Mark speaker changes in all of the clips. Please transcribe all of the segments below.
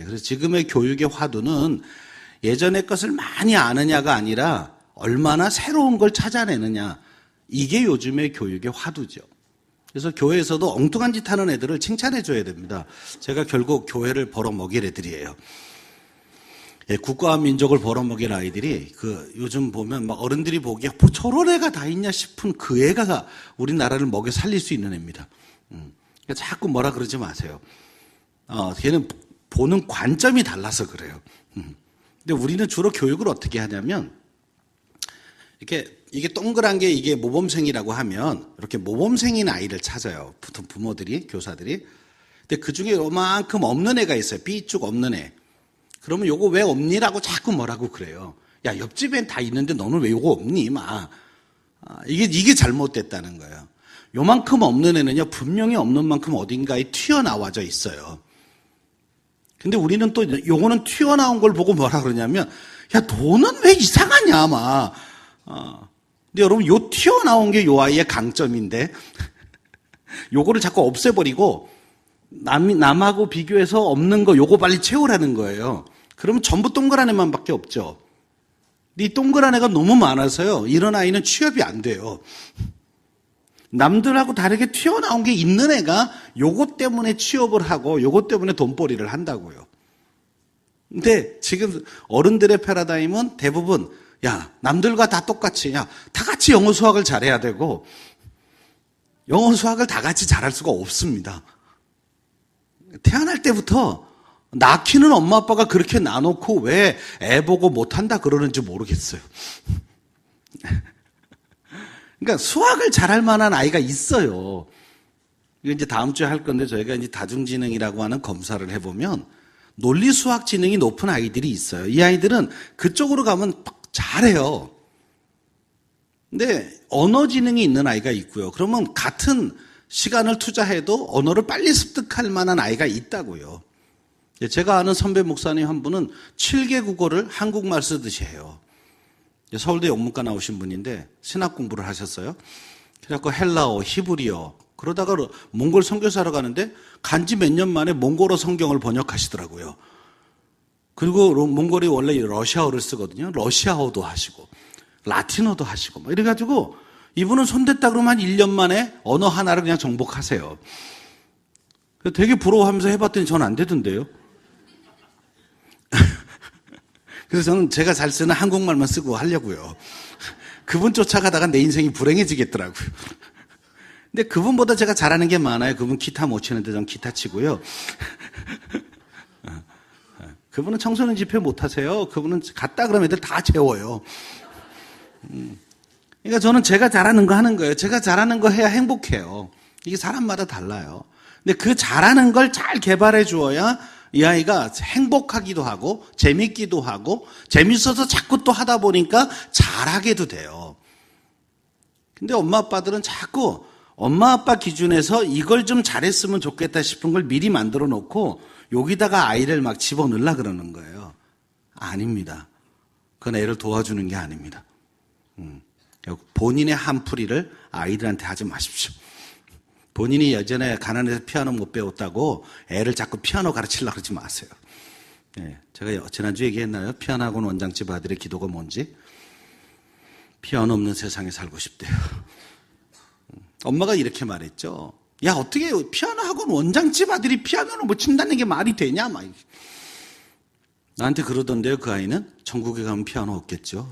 Speaker 1: 그래서 지금의 교육의 화두는 예전의 것을 많이 아느냐가 아니라 얼마나 새로운 걸 찾아내느냐. 이게 요즘의 교육의 화두죠. 그래서 교회에서도 엉뚱한 짓 하는 애들을 칭찬해 줘야 됩니다. 제가 결국 교회를 벌어먹일 애들이에요. 예, 국가와 민족을 벌어먹일 아이들이 요즘 보면 막 어른들이 보기에 뭐 저런 애가 다 있냐 싶은 그 애가 우리나라를 먹여 살릴 수 있는 애입니다. 그러니까 자꾸 뭐라 그러지 마세요. 걔는 보는 관점이 달라서 그래요. 근데 우리는 주로 교육을 어떻게 하냐면 이게 동그란 게 이게 모범생이라고 하면 이렇게 모범생인 아이를 찾아요. 보통 부모들이, 교사들이. 근데 그 중에 요만큼 없는 애가 있어요. 삐쭉 없는 애. 그러면 요거 왜 없니라고 자꾸 뭐라고 그래요. 야, 옆집엔 다 있는데 너는 왜 요거 없니? 이게 잘못됐다는 거예요. 요만큼 없는 애는요, 분명히 없는 만큼 어딘가에 튀어나와져 있어요. 근데 우리는 또 요거는 튀어나온 걸 보고 뭐라 그러냐면, 야, 너는 왜 이상하냐, 근데 여러분, 요 튀어나온 게 요 아이의 강점인데, 요거를 자꾸 없애버리고, 남하고 비교해서 없는 거 요거 빨리 채우라는 거예요. 그러면 전부 동그란 애만 밖에 없죠. 이 동그란 애가 너무 많아서요. 이런 아이는 취업이 안 돼요. 남들하고 다르게 튀어나온 게 있는 애가 요것 때문에 취업을 하고 요것 때문에 돈벌이를 한다고요. 근데 지금 어른들의 패러다임은 대부분 야, 남들과 다 똑같이 다 같이 영어 수학을 잘해야 되고 영어 수학을 다 같이 잘할 수가 없습니다. 태어날 때부터 낳기는 엄마 아빠가 그렇게 놔놓고 왜 애 보고 못한다 그러는지 모르겠어요. 그러니까 수학을 잘할 만한 아이가 있어요. 이거 이제 다음 주에 할 건데 저희가 이제 다중지능이라고 하는 검사를 해보면 논리 수학 지능이 높은 아이들이 있어요. 이 아이들은 그쪽으로 가면 잘해요. 근데 언어 지능이 있는 아이가 있고요. 그러면 같은 시간을 투자해도 언어를 빨리 습득할 만한 아이가 있다고요. 제가 아는 선배 목사님 한 분은 7개 국어를 한국말 쓰듯이 해요. 서울대 영문과 나오신 분인데 신학 공부를 하셨어요. 그래갖고 헬라어, 히브리어 그러다가 몽골 선교사로 가는데 간지 몇 년 만에 몽골어 성경을 번역하시더라고요. 그리고 몽골이 원래 러시아어를 쓰거든요. 러시아어도 하시고 라틴어도 하시고 막 이래가지고 이분은 손댔다 그러면 한 1년 만에 언어 하나를 그냥 정복하세요. 되게 부러워하면서 해봤더니 전 안 되던데요. 그래서 저는 제가 잘 쓰는 한국말만 쓰고 하려고요. 그분 쫓아가다가 내 인생이 불행해지겠더라고요. 근데 그분보다 제가 잘하는 게 많아요. 그분 기타 못 치는데 전 기타 치고요. 그분은 청소년 집회 못 하세요. 그분은 갔다 그러면 애들 다 재워요. 그러니까 저는 제가 잘하는 거 하는 거예요. 제가 잘하는 거 해야 행복해요. 이게 사람마다 달라요. 근데 그 잘하는 걸 잘 개발해 주어야 이 아이가 행복하기도 하고 재밌기도 하고 재밌어서 자꾸 또 하다 보니까 잘하게도 돼요. 근데 엄마 아빠들은 자꾸 엄마 아빠 기준에서 이걸 좀 잘했으면 좋겠다 싶은 걸 미리 만들어 놓고 여기다가 아이를 막 집어넣으려 그러는 거예요. 아닙니다. 그건 애를 도와주는 게 아닙니다. 본인의 한풀이를 아이들한테 하지 마십시오. 본인이 예전에 가난해서 피아노 못 배웠다고 애를 자꾸 피아노 가르치려고 그러지 마세요. 제가 지난주에 얘기했나요? 피아노 학원 원장집 아들의 기도가 뭔지? 피아노 없는 세상에 살고 싶대요. 엄마가 이렇게 말했죠. 야, 어떻게 피아노 학원 원장집 아들이 피아노를 못 친다는 게 말이 되냐? 막 나한테 그러던데요. 그 아이는 전국에 가면 피아노 없겠죠.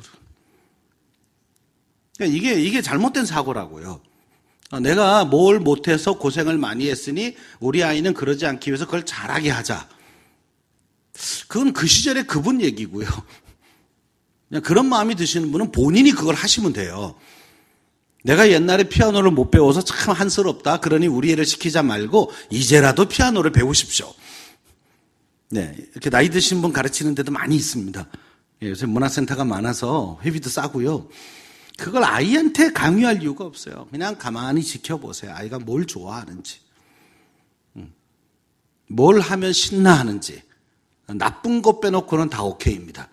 Speaker 1: 그러니까 이게 잘못된 사고라고요. 내가 뭘 못해서 고생을 많이 했으니 우리 아이는 그러지 않기 위해서 그걸 잘하게 하자. 그건 그 시절에 그분 얘기고요. 그냥 그런 마음이 드시는 분은 본인이 그걸 하시면 돼요. 내가 옛날에 피아노를 못 배워서 참 한스럽다. 그러니 우리 애를 시키자 말고 이제라도 피아노를 배우십시오. 네, 이렇게 나이 드신 분 가르치는 데도 많이 있습니다. 요새 문화센터가 많아서 회비도 싸고요. 그걸 아이한테 강요할 이유가 없어요. 그냥 가만히 지켜보세요. 아이가 뭘 좋아하는지, 뭘 하면 신나하는지. 나쁜 것 빼놓고는 다 오케이입니다.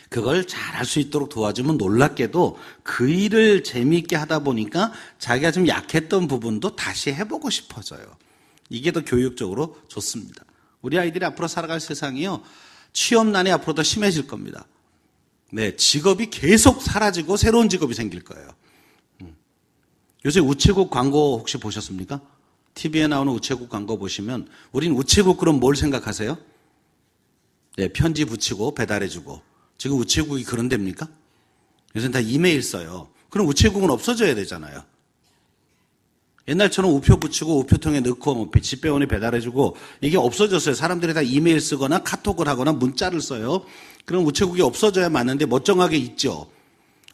Speaker 1: 그걸 잘할 수 있도록 도와주면 놀랍게도 그 일을 재미있게 하다 보니까 자기가 좀 약했던 부분도 다시 해보고 싶어져요. 이게 더 교육적으로 좋습니다. 우리 아이들이 앞으로 살아갈 세상이요. 취업난이 앞으로 더 심해질 겁니다. 네, 직업이 계속 사라지고 새로운 직업이 생길 거예요. 요새 우체국 광고 혹시 보셨습니까? TV에 나오는 우체국 광고 보시면 우린 우체국 그럼 뭘 생각하세요? 네, 편지 붙이고 배달해주고. 지금 우체국이 그런 데입니까? 요새는 다 이메일 써요. 그럼 우체국은 없어져야 되잖아요. 옛날처럼 우표 붙이고 우표통에 넣고 뭐 집배원이 배달해주고 이게 없어졌어요. 사람들이 다 이메일 쓰거나 카톡을 하거나 문자를 써요. 그럼 우체국이 없어져야 맞는데 멀쩡하게 있죠.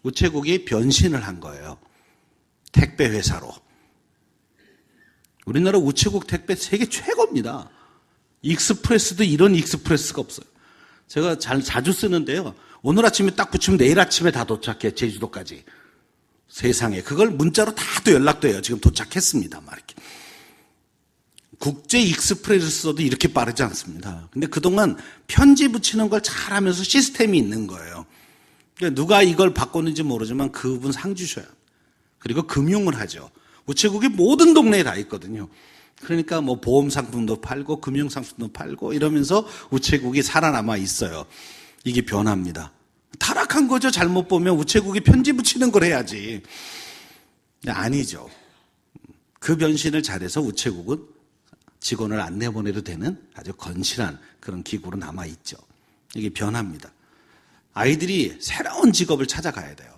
Speaker 1: 우체국이 변신을 한 거예요. 택배 회사로. 우리나라 우체국 택배 세계 최고입니다. 익스프레스도 이런 익스프레스가 없어요. 제가 자주 쓰는데요. 오늘 아침에 딱 붙이면 내일 아침에 다 도착해. 제주도까지. 세상에. 그걸 문자로 다 또 연락돼요. 지금 도착했습니다. 막 이렇게. 국제 익스프레스도 이렇게 빠르지 않습니다. 근데 그동안 편지 붙이는 걸 잘하면서 시스템이 있는 거예요. 그러니까 누가 이걸 바꿨는지 모르지만 그분 상 주셔야 합니다. 그리고 금융을 하죠. 우체국이 모든 동네에 다 있거든요. 그러니까 뭐 보험 상품도 팔고 금융 상품도 팔고 이러면서 우체국이 살아남아 있어요. 이게 변화입니다. 타락한 거죠. 잘못 보면 우체국이 편지 붙이는 걸 해야지. 아니죠. 그 변신을 잘해서 우체국은 직원을 안 내보내도 되는 아주 건실한 그런 기구로 남아있죠. 이게 변화입니다. 아이들이 새로운 직업을 찾아가야 돼요.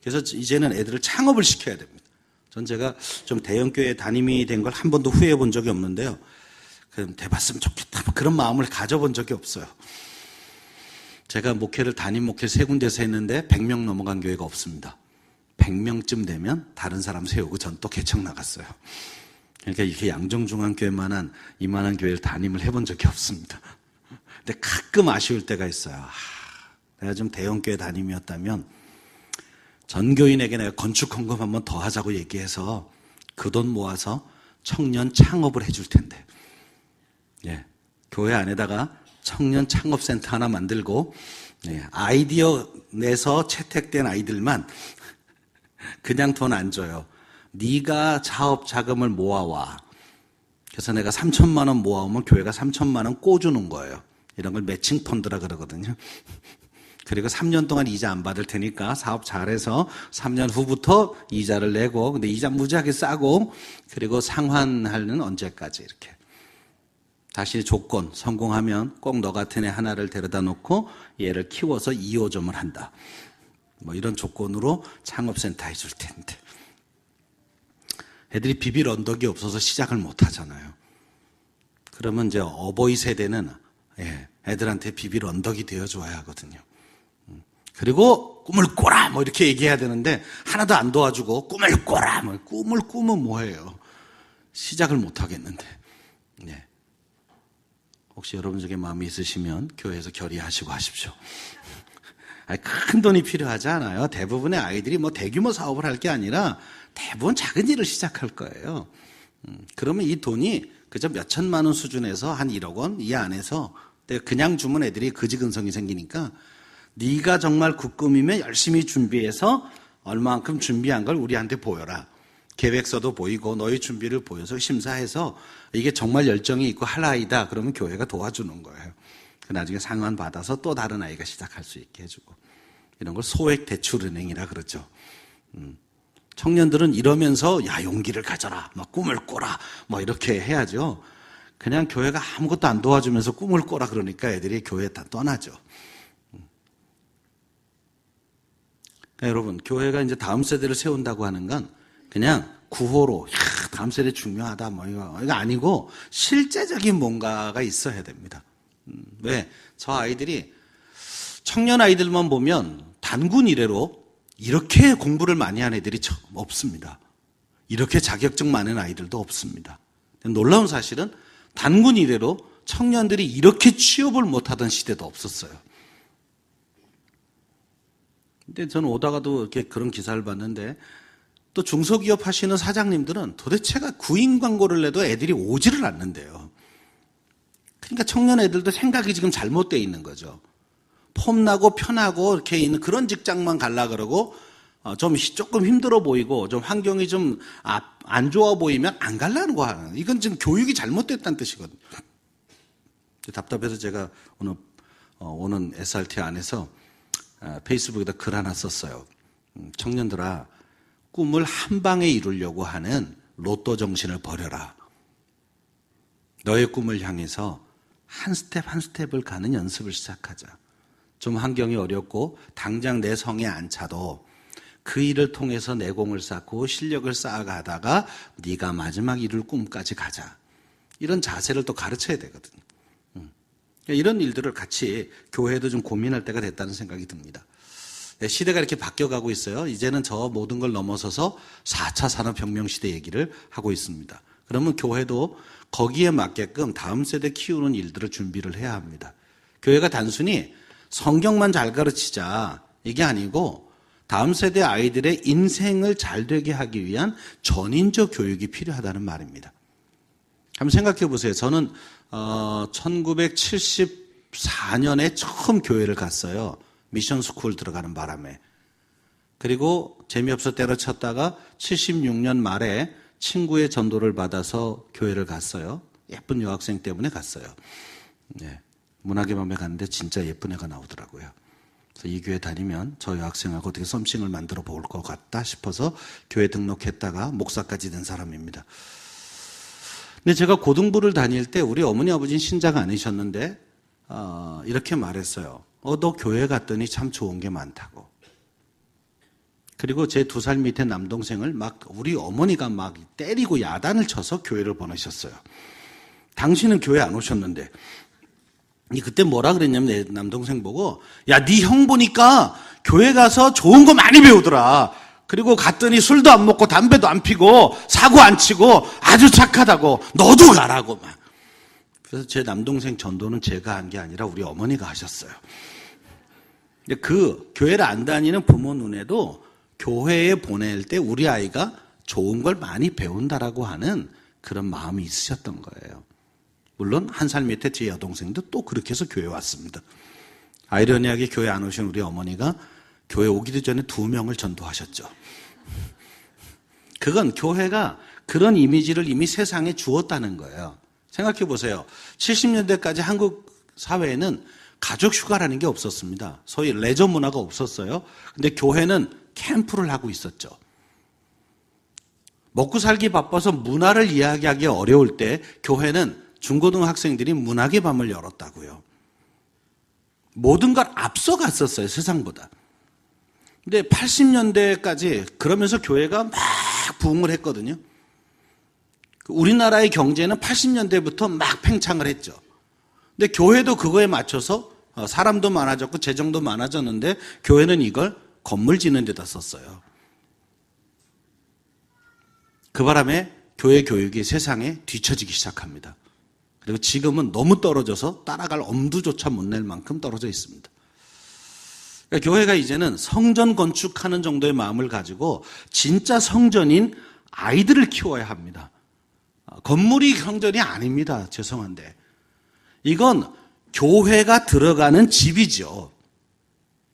Speaker 1: 그래서 이제는 애들을 창업을 시켜야 됩니다. 전 제가 좀 대형교회 담임이 된 걸 한 번도 후회해 본 적이 없는데요. 그럼 돼봤으면 좋겠다. 그런 마음을 가져본 적이 없어요. 제가 담임 목회를 3군데서 했는데 100명 넘어간 교회가 없습니다. 100명쯤 되면 다른 사람 세우고 전 또 개척 나갔어요. 그러니까 이렇게 양정중앙교회만한 이만한 교회를 담임을 해본 적이 없습니다. 근데 가끔 아쉬울 때가 있어요. 내가 좀 대형교회 담임이었다면 전교인에게 내가 건축 헌금 한번 더 하자고 얘기해서 그 돈 모아서 청년 창업을 해줄 텐데. 예, 교회 안에다가 청년 창업센터 하나 만들고 아이디어 내서 채택된 아이들만 그냥 돈 안 줘요. 네가 사업 자금을 모아와. 그래서 내가 3천만 원 모아오면 교회가 3천만 원 꿔주는 거예요. 이런 걸 매칭 펀드라 그러거든요. 그리고 3년 동안 이자 안 받을 테니까 사업 잘해서 3년 후부터 이자를 내고, 근데 이자 무지하게 싸고, 그리고 상환하는 언제까지 이렇게. 다시 조건, 성공하면 꼭 너 같은 애 하나를 데려다 놓고 얘를 키워서 2호점을 한다. 뭐 이런 조건으로 창업센터 해줄 텐데. 애들이 비빌 언덕이 없어서 시작을 못 하잖아요. 그러면 이제 어버이 세대는 애들한테 비빌 언덕이 되어줘야 하거든요. 그리고 꿈을 꿔라 뭐 이렇게 얘기해야 되는데 하나도 안 도와주고 꿈을 꿔라 뭐 꿈을 꾸면 뭐해요. 시작을 못 하겠는데. 네. 혹시 여러분 중에 마음이 있으시면 교회에서 결의하시고 하십시오. 큰 돈이 필요하지 않아요. 대부분의 아이들이 뭐 대규모 사업을 할 게 아니라 대부분 작은 일을 시작할 거예요. 그러면 이 돈이 그저 몇 천만 원 수준에서 한 1억 원 이 안에서 그냥 주면 애들이 거지근성이 생기니까 네가 정말 국금이면 열심히 준비해서 얼마만큼 준비한 걸 우리한테 보여라. 계획서도 보이고 너희 준비를 보여서 심사해서 이게 정말 열정이 있고 할 아이다. 그러면 교회가 도와주는 거예요. 나중에 상환 받아서 또 다른 아이가 시작할 수 있게 해주고. 이런 걸 소액 대출은행이라 그러죠. 청년들은 이러면서 야 용기를 가져라. 막 꿈을 꿔라. 뭐 이렇게 해야죠. 그냥 교회가 아무것도 안 도와주면서 꿈을 꿔라 그러니까 애들이 교회 다 떠나죠. 그러니까 여러분 교회가 이제 다음 세대를 세운다고 하는 건 그냥 구호로 다음 세대 중요하다 뭐 이거 아니고 실제적인 뭔가가 있어야 됩니다. 왜? 저 아이들이 청년 아이들만 보면 단군 이래로 이렇게 공부를 많이 한 애들이 없습니다. 이렇게 자격증 많은 아이들도 없습니다. 놀라운 사실은 단군 이래로 청년들이 이렇게 취업을 못하던 시대도 없었어요. 근데 저는 오다가도 이렇게 그런 기사를 봤는데 또 중소기업 하시는 사장님들은 도대체가 구인 광고를 내도 애들이 오지를 않는데요. 그러니까 청년 애들도 생각이 지금 잘못되어 있는 거죠. 폼나고 편하고 이렇게 있는 그런 직장만 갈라 그러고 조금 힘들어 보이고 좀 환경이 좀 안 좋아 보이면 안 갈라는 거 하는. 이건 지금 교육이 잘못됐다는 뜻이거든요. 답답해서 제가 오는 SRT 안에서 페이스북에다 글 하나 썼어요. 청년들아, 꿈을 한 방에 이루려고 하는 로또 정신을 버려라. 너의 꿈을 향해서 한 스텝 한 스텝을 가는 연습을 시작하자. 좀 환경이 어렵고 당장 내 성에 안 차도 그 일을 통해서 내공을 쌓고 실력을 쌓아가다가 네가 마지막 이룰 꿈까지 가자. 이런 자세를 또 가르쳐야 되거든요. 이런 일들을 같이 교회도 좀 고민할 때가 됐다는 생각이 듭니다. 시대가 이렇게 바뀌어가고 있어요. 이제는 저 모든 걸 넘어서서 4차 산업혁명 시대 얘기를 하고 있습니다. 그러면 교회도 거기에 맞게끔 다음 세대 키우는 일들을 준비를 해야 합니다. 교회가 단순히 성경만 잘 가르치자 이게 아니고 다음 세대 아이들의 인생을 잘 되게 하기 위한 전인적 교육이 필요하다는 말입니다. 한번 생각해 보세요. 저는 1974년에 처음 교회를 갔어요. 미션 스쿨 들어가는 바람에. 그리고 재미없어 때려쳤다가 76년 말에 친구의 전도를 받아서 교회를 갔어요. 예쁜 여학생 때문에 갔어요. 네. 문학의 밤에 갔는데 진짜 예쁜 애가 나오더라고요. 그래서 이 교회 다니면 저 여학생하고 어떻게 썸씽을 만들어 볼 것 같다 싶어서 교회 등록했다가 목사까지 된 사람입니다. 근데 제가 고등부를 다닐 때 우리 어머니 아버지는 신자가 아니셨는데 이렇게 말했어요. 너 교회 갔더니 참 좋은 게 많다고. 그리고 제 2살 밑에 남동생을 우리 어머니가 막 때리고 야단을 쳐서 교회를 보내셨어요. 당신은 교회 안 오셨는데. 그때 뭐라 그랬냐면 내 남동생 보고 야, 네 형 보니까 교회 가서 좋은 거 많이 배우더라. 그리고 갔더니 술도 안 먹고 담배도 안 피고 사고 안 치고 아주 착하다고. 너도 가라고 막. 그래서 제 남동생 전도는 제가 한 게 아니라 우리 어머니가 하셨어요. 근데 그 교회를 안 다니는 부모 눈에도 교회에 보낼 때 우리 아이가 좋은 걸 많이 배운다라고 하는 그런 마음이 있으셨던 거예요. 물론 1살 밑에 제 여동생도 또 그렇게 해서 교회 왔습니다. 아이러니하게 교회 안 오신 우리 어머니가 교회 오기도 전에 2명을 전도하셨죠. 그건 교회가 그런 이미지를 이미 세상에 주었다는 거예요. 생각해 보세요. 70년대까지 한국 사회에는 가족 휴가라는 게 없었습니다. 소위 레저 문화가 없었어요. 근데 교회는 캠프를 하고 있었죠. 먹고 살기 바빠서 문화를 이야기하기 어려울 때 교회는 중고등학생들이 문학의 밤을 열었다고요. 모든 걸 앞서갔었어요, 세상보다. 근데 80년대까지 그러면서 교회가 막 부흥을 했거든요. 우리나라의 경제는 80년대부터 막 팽창을 했죠. 근데 교회도 그거에 맞춰서 사람도 많아졌고 재정도 많아졌는데 교회는 이걸 건물 짓는 데다 썼어요. 그 바람에 교회 교육이 세상에 뒤처지기 시작합니다. 그리고 지금은 너무 떨어져서 따라갈 엄두조차 못 낼 만큼 떨어져 있습니다. 그러니까 교회가 이제는 성전 건축하는 정도의 마음을 가지고 진짜 성전인 아이들을 키워야 합니다. 건물이 성전이 아닙니다. 죄송한데. 이건 교회가 들어가는 집이죠.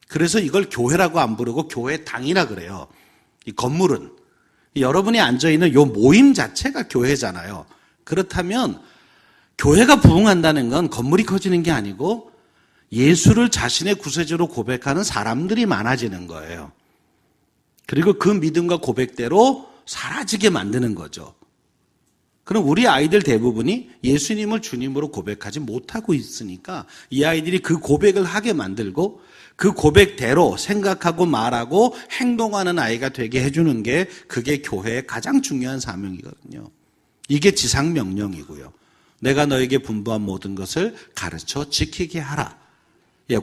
Speaker 1: 그래서 이걸 교회라고 안 부르고 교회당이라 그래요. 이 건물은. 여러분이 앉아있는 이 모임 자체가 교회잖아요. 그렇다면 교회가 부흥한다는 건 건물이 커지는 게 아니고 예수를 자신의 구세주로 고백하는 사람들이 많아지는 거예요. 그리고 그 믿음과 고백대로 사라지게 만드는 거죠. 그럼 우리 아이들 대부분이 예수님을 주님으로 고백하지 못하고 있으니까 이 아이들이 그 고백을 하게 만들고 그 고백대로 생각하고 말하고 행동하는 아이가 되게 해주는 게 그게 교회의 가장 중요한 사명이거든요. 이게 지상명령이고요. 내가 너에게 분부한 모든 것을 가르쳐 지키게 하라.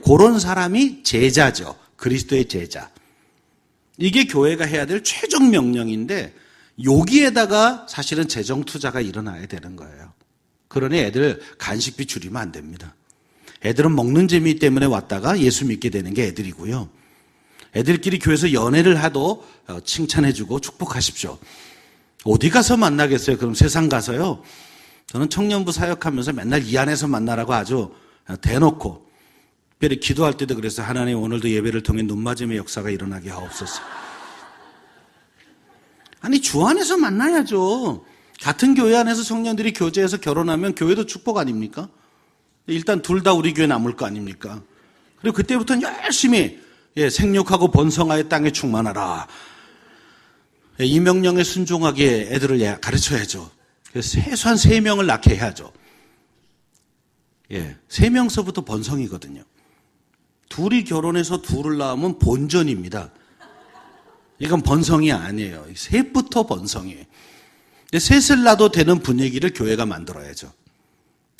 Speaker 1: 그런 사람이 제자죠. 그리스도의 제자. 이게 교회가 해야 될 최종 명령인데 여기에다가 사실은 재정 투자가 일어나야 되는 거예요. 그러니 애들 간식비 줄이면 안 됩니다. 애들은 먹는 재미 때문에 왔다가 예수 믿게 되는 게 애들이고요. 애들끼리 교회에서 연애를 하도 칭찬해주고 축복하십시오. 어디 가서 만나겠어요? 그럼 세상 가서요. 저는 청년부 사역하면서 맨날 이 안에서 만나라고 아주 대놓고 특별히 기도할 때도 그래서 하나님 오늘도 예배를 통해 눈맞음의 역사가 일어나게 하옵소서. 아니 주 안에서 만나야죠. 같은 교회 안에서 청년들이 교제해서 결혼하면 교회도 축복 아닙니까? 일단 둘 다 우리 교회 남을 거 아닙니까? 그리고 그때부터는 열심히 생육하고 번성하여 땅에 충만하라. 이 명령에 순종하게 애들을 가르쳐야죠. 그래서 최소한 3명을 낳게 해야죠. 3명서부터 번성이거든요. 둘이 결혼해서 둘을 낳으면 본전입니다. 이건 번성이 아니에요. 셋부터 번성이에요. 셋을 낳아도 되는 분위기를 교회가 만들어야죠.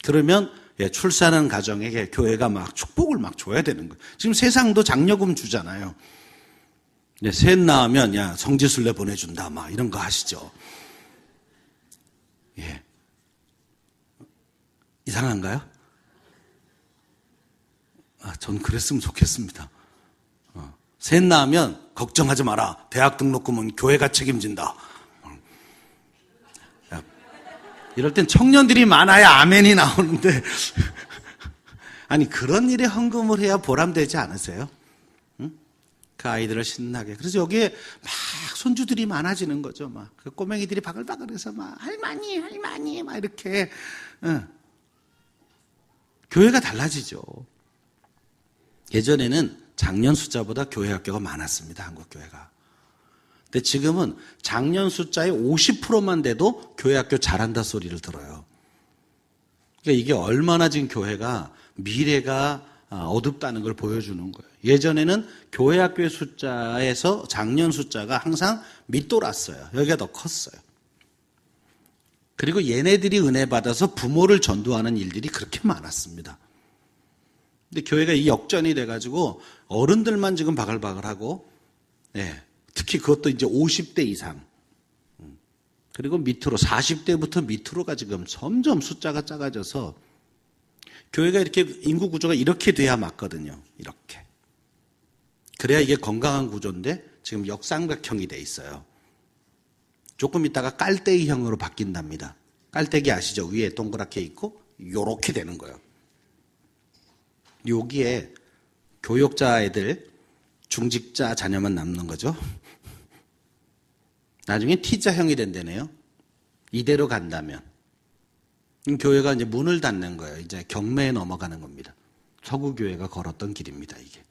Speaker 1: 그러면 출산한 가정에게 교회가 막 축복을 막 줘야 되는 거예요. 지금 세상도 장려금 주잖아요. 셋 낳으면 성지순례 보내준다 막 이런 거 하시죠. 이상한가요? 전 그랬으면 좋겠습니다. 셋 낳으면 걱정하지 마라. 대학 등록금은 교회가 책임진다. 이럴 땐 청년들이 많아야 아멘이 나오는데 아니 그런 일에 헌금을 해야 보람되지 않으세요? 응? 그 아이들을 신나게. 그래서 여기에 막 손주들이 많아지는 거죠. 막 그 꼬맹이들이 바글바글해서 막 할머니 막 이렇게 교회가 달라지죠. 예전에는 작년 숫자보다 교회 학교가 많았습니다. 한국 교회가. 근데 지금은 작년 숫자의 50%만 돼도 교회 학교 잘한다 소리를 들어요. 그러니까 이게 얼마나 지금 교회가 미래가 어둡다는 걸 보여주는 거예요. 예전에는 교회 학교의 숫자에서 작년 숫자가 항상 밑돌았어요. 여기가 더 컸어요. 그리고 얘네들이 은혜 받아서 부모를 전도하는 일들이 그렇게 많았습니다. 근데 교회가 이 역전이 돼가지고 어른들만 지금 바글바글하고, 특히 그것도 이제 50대 이상. 그리고 밑으로, 40대부터 밑으로가 지금 점점 숫자가 작아져서 교회가 이렇게 인구 구조가 이렇게 돼야 맞거든요. 이렇게. 그래야 이게 건강한 구조인데 지금 역삼각형이 돼 있어요. 조금 있다가 깔때기형으로 바뀐답니다. 깔때기 아시죠? 위에 동그랗게 있고 요렇게 되는 거예요. 여기에 교역자 애들, 중직자 자녀만 남는 거죠. 나중에 T자형이 된다네요. 이대로 간다면. 교회가 이제 문을 닫는 거예요. 이제 경매에 넘어가는 겁니다. 서구교회가 걸었던 길입니다, 이게.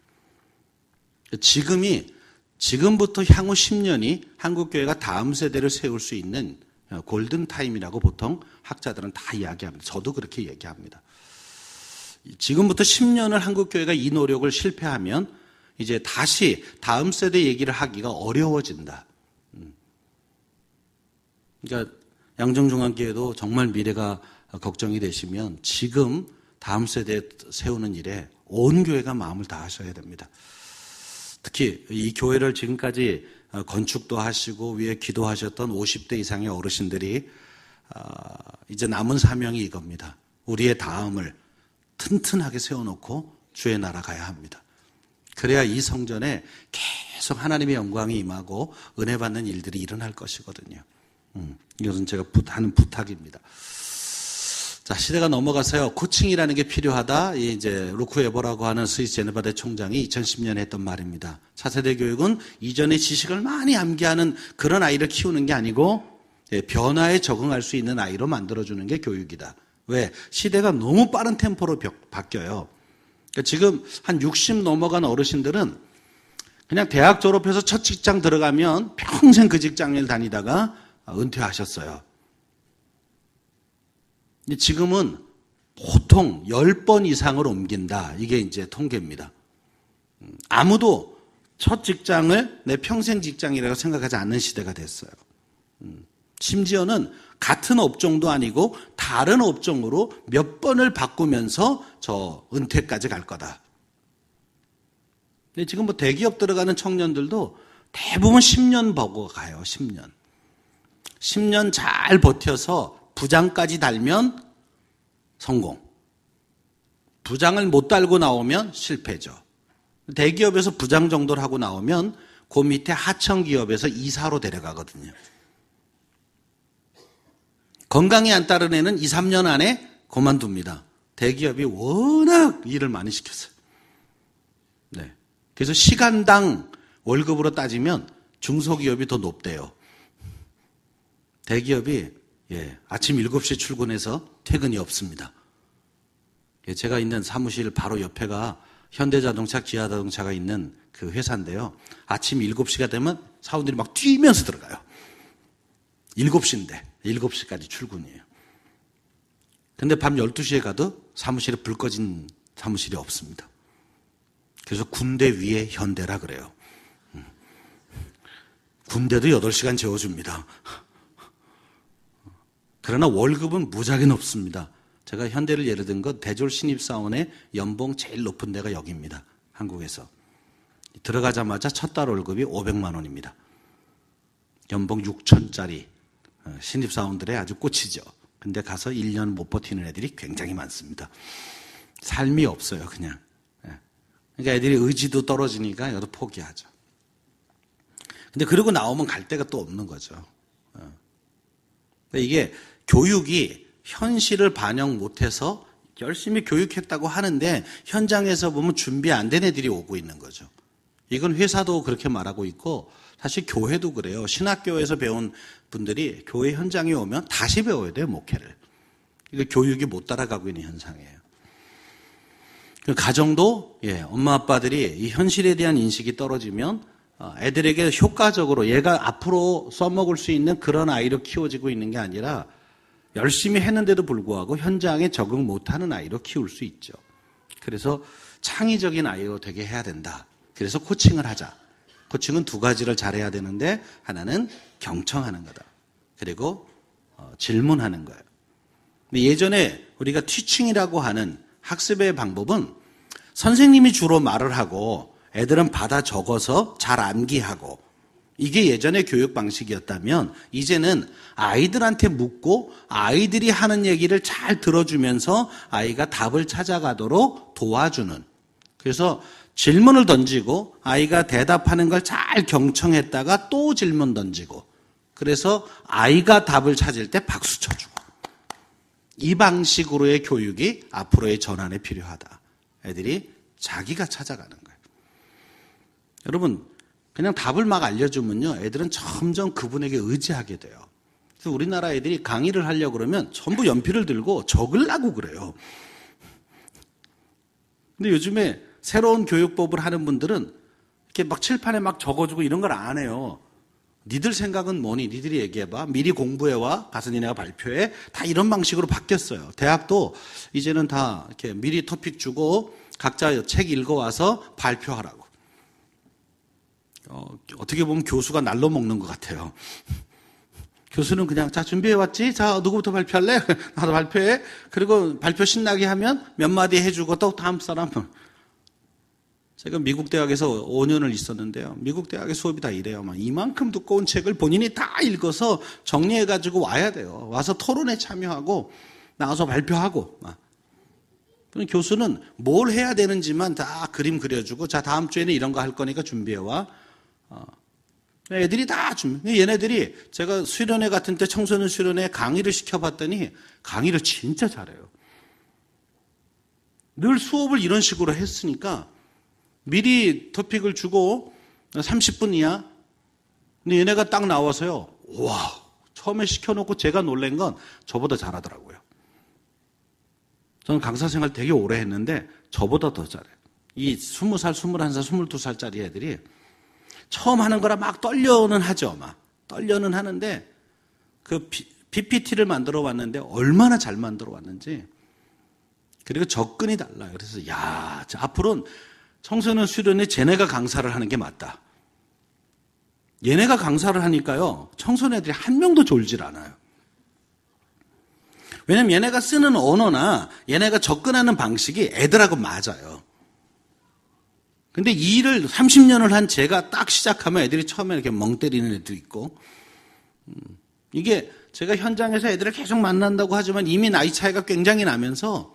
Speaker 1: 지금부터 향후 10년이 한국교회가 다음 세대를 세울 수 있는 골든타임이라고 보통 학자들은 다 이야기합니다. 저도 그렇게 얘기합니다. 지금부터 10년을 한국교회가 이 노력을 실패하면 이제 다시 다음 세대 얘기를 하기가 어려워진다. 그러니까 양정중앙교회도 정말 미래가 걱정이 되시면 지금 다음 세대 세우는 일에 온 교회가 마음을 다하셔야 됩니다. 특히 이 교회를 지금까지 건축도 하시고 위에 기도하셨던 50대 이상의 어르신들이 이제 남은 사명이 이겁니다. 우리의 다음을 튼튼하게 세워놓고 주의 나라 가야 합니다. 그래야 이 성전에 계속 하나님의 영광이 임하고 은혜 받는 일들이 일어날 것이거든요. 이것은 제가 하는 부탁입니다. 자, 시대가 넘어가서요. 코칭이라는 게 필요하다. 이제 루크 에버라고 하는 스위스 제네바대 총장이 2010년에 했던 말입니다. 차세대 교육은 이전의 지식을 많이 암기하는 그런 아이를 키우는 게 아니고 변화에 적응할 수 있는 아이로 만들어주는 게 교육이다. 왜? 시대가 너무 빠른 템포로 바뀌어요. 그러니까 지금 한 60 넘어간 어르신들은 그냥 대학 졸업해서 첫 직장 들어가면 평생 그 직장을 다니다가 은퇴하셨어요. 근데 지금은 보통 10번 이상을 옮긴다. 이게 이제 통계입니다. 아무도 첫 직장을 내 평생 직장이라고 생각하지 않는 시대가 됐어요. 심지어는 같은 업종도 아니고 다른 업종으로 몇 번을 바꾸면서 저 은퇴까지 갈 거다. 근데 지금 뭐 대기업 들어가는 청년들도 대부분 10년 보고 가요. 10년. 10년 잘 버텨서 부장까지 달면 성공. 부장을 못 달고 나오면 실패죠. 대기업에서 부장 정도를 하고 나오면 그 밑에 하청기업에서 이사로 데려가거든요. 건강이 안 따른 애는 2, 3년 안에 그만둡니다. 대기업이 워낙 일을 많이 시켰어요. 네. 그래서 시간당 월급으로 따지면 중소기업이 더 높대요. 대기업이 아침 7시에 출근해서 퇴근이 없습니다. 제가 있는 사무실 바로 옆에가 현대자동차, 기아자동차가 있는 그 회사인데요. 아침 7시가 되면 사원들이 막 뛰면서 들어가요. 7시인데 7시까지 출근이에요. 근데 밤 12시에 가도 사무실에 불 꺼진 사무실이 없습니다. 그래서 군대 위에 현대라 그래요. 군대도 8시간 재워줍니다. 그러나 월급은 무지하게 높습니다. 제가 현대를 예를 든 건 대졸 신입사원의 연봉 제일 높은 데가 여기입니다. 한국에서. 들어가자마자 첫 달 월급이 500만 원입니다. 연봉 6천짜리 신입사원들의 아주 꽃이죠. 근데 가서 1년 못 버티는 애들이 굉장히 많습니다. 삶이 없어요, 그냥. 그러니까 애들이 의지도 떨어지니까 여도 포기하죠. 근데 그러고 나오면 갈 데가 또 없는 거죠. 이게 교육이 현실을 반영 못해서 열심히 교육했다고 하는데 현장에서 보면 준비 안 된 애들이 오고 있는 거죠. 이건 회사도 그렇게 말하고 있고 사실 교회도 그래요. 신학교에서 배운 분들이 교회 현장에 오면 다시 배워야 돼요, 목회를. 이거 교육이 못 따라가고 있는 현상이에요. 가정도 엄마 아빠들이 이 현실에 대한 인식이 떨어지면 애들에게 효과적으로 얘가 앞으로 써먹을 수 있는 그런 아이로 키워지고 있는 게 아니라 열심히 했는데도 불구하고 현장에 적응 못하는 아이로 키울 수 있죠. 그래서 창의적인 아이로 되게 해야 된다. 그래서 코칭을 하자. 코칭은 두 가지를 잘해야 되는데 하나는 경청하는 거다. 그리고 질문하는 거예요. 근데 예전에 우리가 티칭이라고 하는 학습의 방법은 선생님이 주로 말을 하고 애들은 받아 적어서 잘 암기하고 이게 예전의 교육 방식이었다면 이제는 아이들한테 묻고 아이들이 하는 얘기를 잘 들어주면서 아이가 답을 찾아가도록 도와주는, 그래서 질문을 던지고 아이가 대답하는 걸 잘 경청했다가 또 질문 던지고 그래서 아이가 답을 찾을 때 박수 쳐주고 이 방식으로의 교육이 앞으로의 전환에 필요하다. 애들이 자기가 찾아가는 거예요. 여러분 그냥 답을 막 알려주면요 애들은 점점 그분에게 의지하게 돼요. 그래서 우리나라 애들이 강의를 하려고 그러면 전부 연필을 들고 적으려고 그래요. 근데 요즘에 새로운 교육법을 하는 분들은 이렇게 막 칠판에 막 적어주고 이런 걸 안 해요. 니들 생각은 뭐니? 니들이 얘기해봐. 미리 공부해와. 가서 니네가 발표해. 다 이런 방식으로 바뀌었어요. 대학도 이제는 다 이렇게 미리 토픽 주고 각자 책 읽어와서 발표하라고. 어떻게 보면 교수가 날로 먹는 것 같아요. 교수는 그냥 자 준비해왔지? 자 누구부터 발표할래? 나도 발표해. 그리고 발표 신나게 하면 몇 마디 해주고 또 다음 사람. 제가 미국 대학에서 5년을 있었는데요. 미국 대학의 수업이 다 이래요. 막 이만큼 두꺼운 책을 본인이 다 읽어서 정리해가지고 와야 돼요. 와서 토론에 참여하고 나와서 발표하고. 교수는 뭘 해야 되는지만 다 그림 그려주고 자 다음 주에는 이런 거 할 거니까 준비해와. 애들이 다 얘네들이 제가 수련회 같은 때 청소년 수련회 강의를 시켜봤더니 강의를 진짜 잘해요. 늘 수업을 이런 식으로 했으니까 미리 토픽을 주고 30분이야. 근데 얘네가 딱 나와서요. 와, 처음에 시켜놓고 제가 놀란 건 저보다 잘하더라고요. 저는 강사 생활 되게 오래 했는데 저보다 더 잘해요. 이 20살, 21살, 22살짜리 애들이 처음 하는 거라 막 떨려는 하죠. 막 떨려는 하는데 그 PPT를 만들어 왔는데 얼마나 잘 만들어 왔는지 그리고 접근이 달라요. 그래서 야, 앞으로는 청소년 수련회 쟤네가 강사를 하는 게 맞다. 얘네가 강사를 하니까요. 청소년들이 한 명도 졸질 않아요. 왜냐면 얘네가 쓰는 언어나 얘네가 접근하는 방식이 애들하고 맞아요. 근데 이 일을 30년을 한 제가 딱 시작하면 애들이 처음에 이렇게 멍 때리는 애도 있고 이게 제가 현장에서 애들을 계속 만난다고 하지만 이미 나이 차이가 굉장히 나면서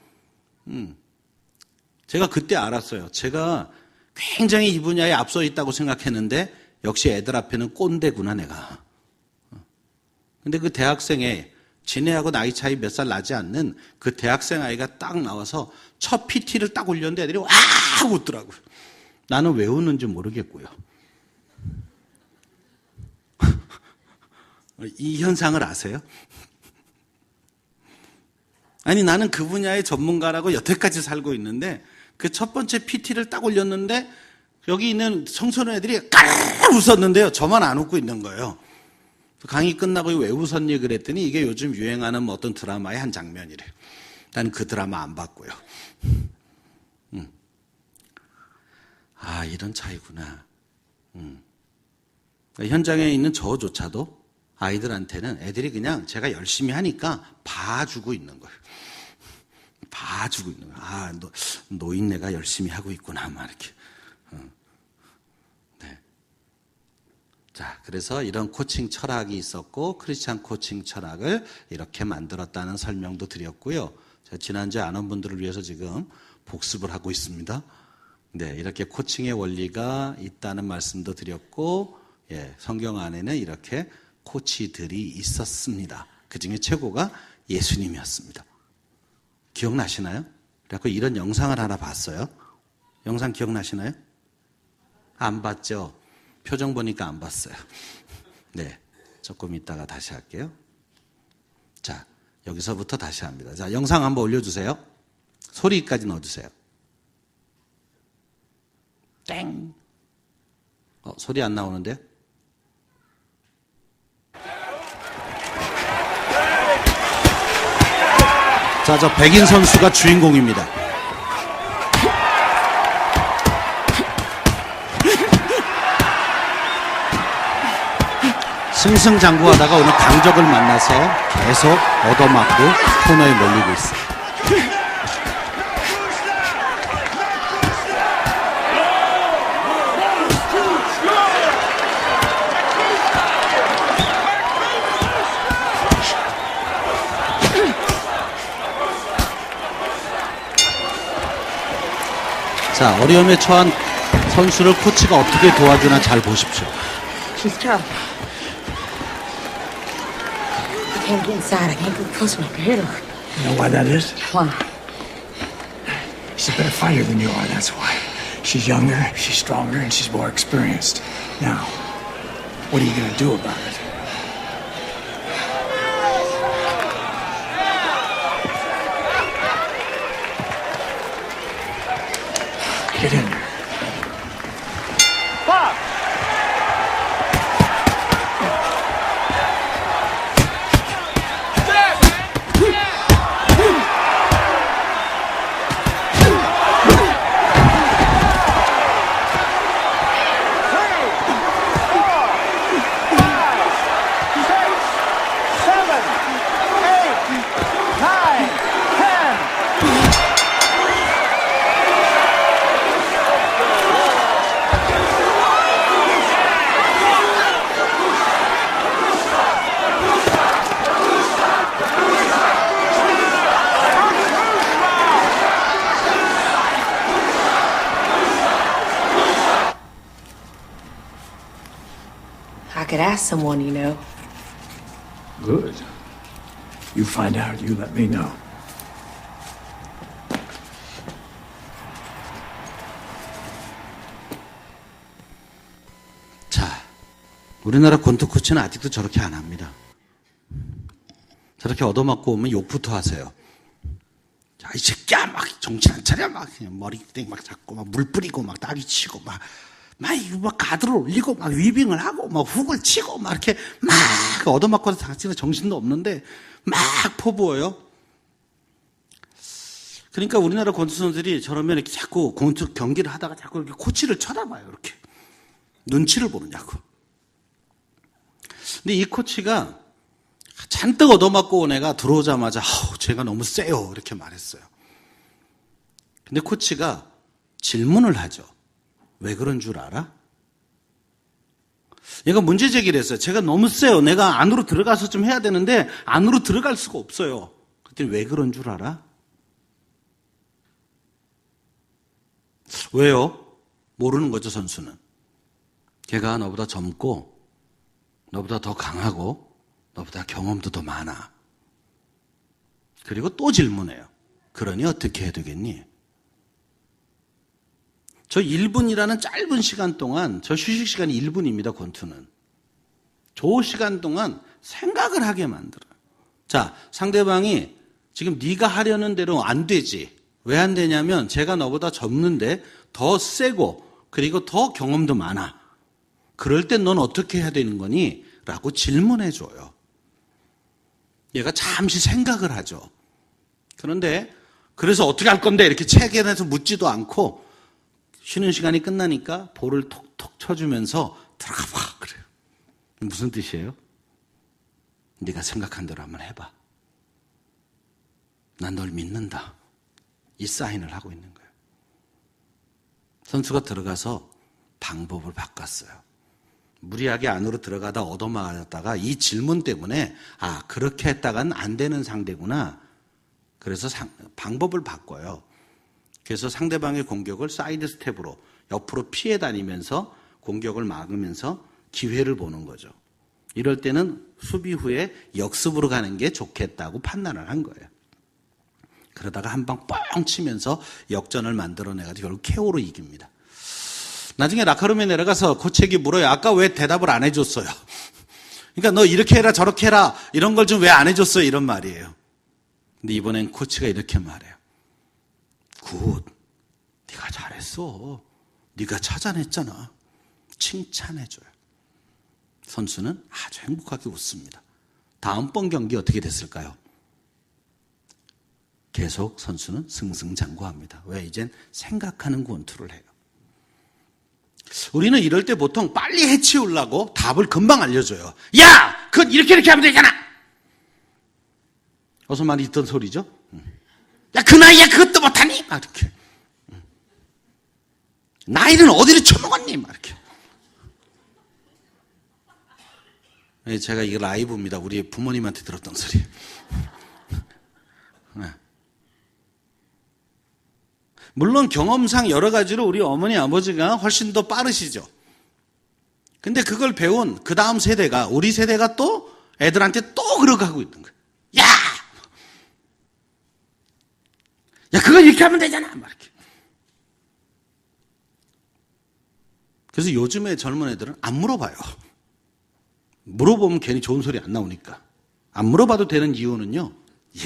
Speaker 1: 제가 그때 알았어요. 제가 굉장히 이 분야에 앞서 있다고 생각했는데 역시 애들 앞에는 꼰대구나 내가. 근데 그 대학생의 지네하고 나이 차이 몇 살 나지 않는 그 대학생 아이가 딱 나와서 첫 PT를 딱 올렸는데 애들이 와 하고 웃더라고요. 나는 왜 웃는지 모르겠고요. 이 현상을 아세요? 아니 나는 그 분야의 전문가라고 여태까지 살고 있는데 그 첫 번째 PT를 딱 올렸는데 여기 있는 청소년 애들이 깔 웃었는데요. 저만 안 웃고 있는 거예요. 강의 끝나고 왜 웃었니 그랬더니 이게 요즘 유행하는 뭐 어떤 드라마의 한 장면이래요. 난 그 드라마 안 봤고요. 아, 이런 차이구나. 현장에 있는 저조차도 아이들한테는 애들이 그냥 제가 열심히 하니까 봐주고 있는 거예요. 봐주고 있는 거예요. 아, 노인네가 열심히 하고 있구나, 막 이렇게. 네. 자, 그래서 이런 코칭 철학이 있었고, 크리스찬 코칭 철학을 이렇게 만들었다는 설명도 드렸고요. 제가 지난주에 안 온 분들을 위해서 지금 복습을 하고 있습니다. 네, 이렇게 코칭의 원리가 있다는 말씀도 드렸고, 예, 성경 안에는 이렇게 코치들이 있었습니다. 그 중에 최고가 예수님이었습니다. 기억나시나요? 그래서 이런 영상을 하나 봤어요. 영상 기억나시나요? 안 봤죠? 표정 보니까 안 봤어요. 네, 조금 이따가 다시 할게요. 자, 여기서부터 다시 합니다. 자, 영상 한번 올려주세요. 소리까지 넣어주세요. 땡. 소리 안 나오는데요? 자, 저 백인 선수가 주인공입니다. 승승장구하다가 오늘 강적을 만나서 계속 얻어맞고 코너에 몰리고 있어요. 자, 어려움에 처한 선수를 코치가 어떻게 도와주나 잘 보십시오.
Speaker 2: She's tough. I can't get inside. I can't get close enough to hit her.
Speaker 3: You know why that is?
Speaker 2: Why?
Speaker 3: She's a better fighter than you are, that's why. She's younger, she's stronger, and she's more experienced. Now, what are you going to do about it? Get in there.
Speaker 2: I could ask someone, you know.
Speaker 3: Good. You find out, you let me know.
Speaker 1: 자, 우리나라 권투 코치는 아직도 저렇게 안 합니다. 저렇게 얻어맞고 오면 욕부터 하세요. 자, 이 새끼야, 막 정신 안 차려, 막 그냥 머리땡 막 잡고, 막 물 뿌리고, 막 따위 치고, 막 가드를 올리고, 막 위빙을 하고, 막 훅을 치고, 막 이렇게 막 얻어맞고 당신은 정신도 없는데 막 퍼부어요. 그러니까 우리나라 권투 선수들이 저러면 이렇게 자꾸 권투 경기를 하다가 자꾸 이렇게 코치를 쳐다봐요, 이렇게. 눈치를 보느냐고. 근데 이 코치가 잔뜩 얻어맞고 온 애가 들어오자마자 제가 너무 세요 이렇게 말했어요. 근데 코치가 질문을 하죠. 왜 그런 줄 알아? 얘가 문제 제기를 했어요. 제가 너무 세요. 내가 안으로 들어가서 좀 해야 되는데 안으로 들어갈 수가 없어요. 그랬더니 왜 그런 줄 알아? 왜요? 모르는 거죠, 선수는. 걔가 너보다 젊고 너보다 더 강하고 너보다 경험도 더 많아. 그리고 또 질문해요. 그러니 어떻게 해야 되겠니? 저 1분이라는 짧은 시간 동안, 저 휴식 시간이 1분입니다, 권투는. 저 시간 동안 생각을 하게 만들어요. 자, 상대방이 지금 네가 하려는 대로 안 되지. 왜 안 되냐면 제가 너보다 젊는데 더 세고 그리고 더 경험도 많아. 그럴 땐 넌 어떻게 해야 되는 거니? 라고 질문해 줘요. 얘가 잠시 생각을 하죠. 그런데 그래서 어떻게 할 건데 이렇게 체계해서 묻지도 않고 쉬는 시간이 끝나니까 볼을 톡톡 쳐주면서 들어가 봐. 그래요. 무슨 뜻이에요? 네가 생각한 대로 한번 해봐. 난 널 믿는다. 이 사인을 하고 있는 거예요. 선수가 들어가서 방법을 바꿨어요. 무리하게 안으로 들어가다 얻어맞았다가 이 질문 때문에 그렇게 했다간 안 되는 상대구나. 그래서 방법을 바꿔요. 그래서 상대방의 공격을 사이드 스텝으로 옆으로 피해 다니면서 공격을 막으면서 기회를 보는 거죠. 이럴 때는 수비 후에 역습으로 가는 게 좋겠다고 판단을 한 거예요. 그러다가 한 방 뻥 치면서 역전을 만들어내가지고 결국 KO로 이깁니다. 나중에 라카룸에 내려가서 코치에게 물어요. 아까 왜 대답을 안 해줬어요? 그러니까 너 이렇게 해라 저렇게 해라 이런 걸 좀 왜 안 해줬어요? 이런 말이에요. 근데 이번엔 코치가 이렇게 말해요. 굿, 네가 잘했어. 네가 찾아냈잖아. 칭찬해줘요. 선수는 아주 행복하게 웃습니다. 다음번 경기 어떻게 됐을까요? 계속 선수는 승승장구합니다. 왜? 이젠 생각하는 권투를 해요. 우리는 이럴 때 보통 빨리 해치우려고 답을 금방 알려줘요. 야! 그건 이렇게 하면 되잖아! 어서 많이 듣던 소리죠? 야, 그 나이에 그것도 못하니? 막 이렇게. 나이는 어디를 처먹었니? 막 이렇게. 제가 이거 라이브입니다. 우리 부모님한테 들었던 소리. 물론 경험상 여러 가지로 우리 어머니 아버지가 훨씬 더 빠르시죠. 근데 그걸 배운 그 다음 세대가 우리 세대가 또 애들한테 또 그러고 하고 있는 거예요. 야! 그건 이렇게 하면 되잖아. 막 이렇게. 그래서 요즘의 젊은 애들은 안 물어봐요. 물어보면 괜히 좋은 소리 안 나오니까. 안 물어봐도 되는 이유는요.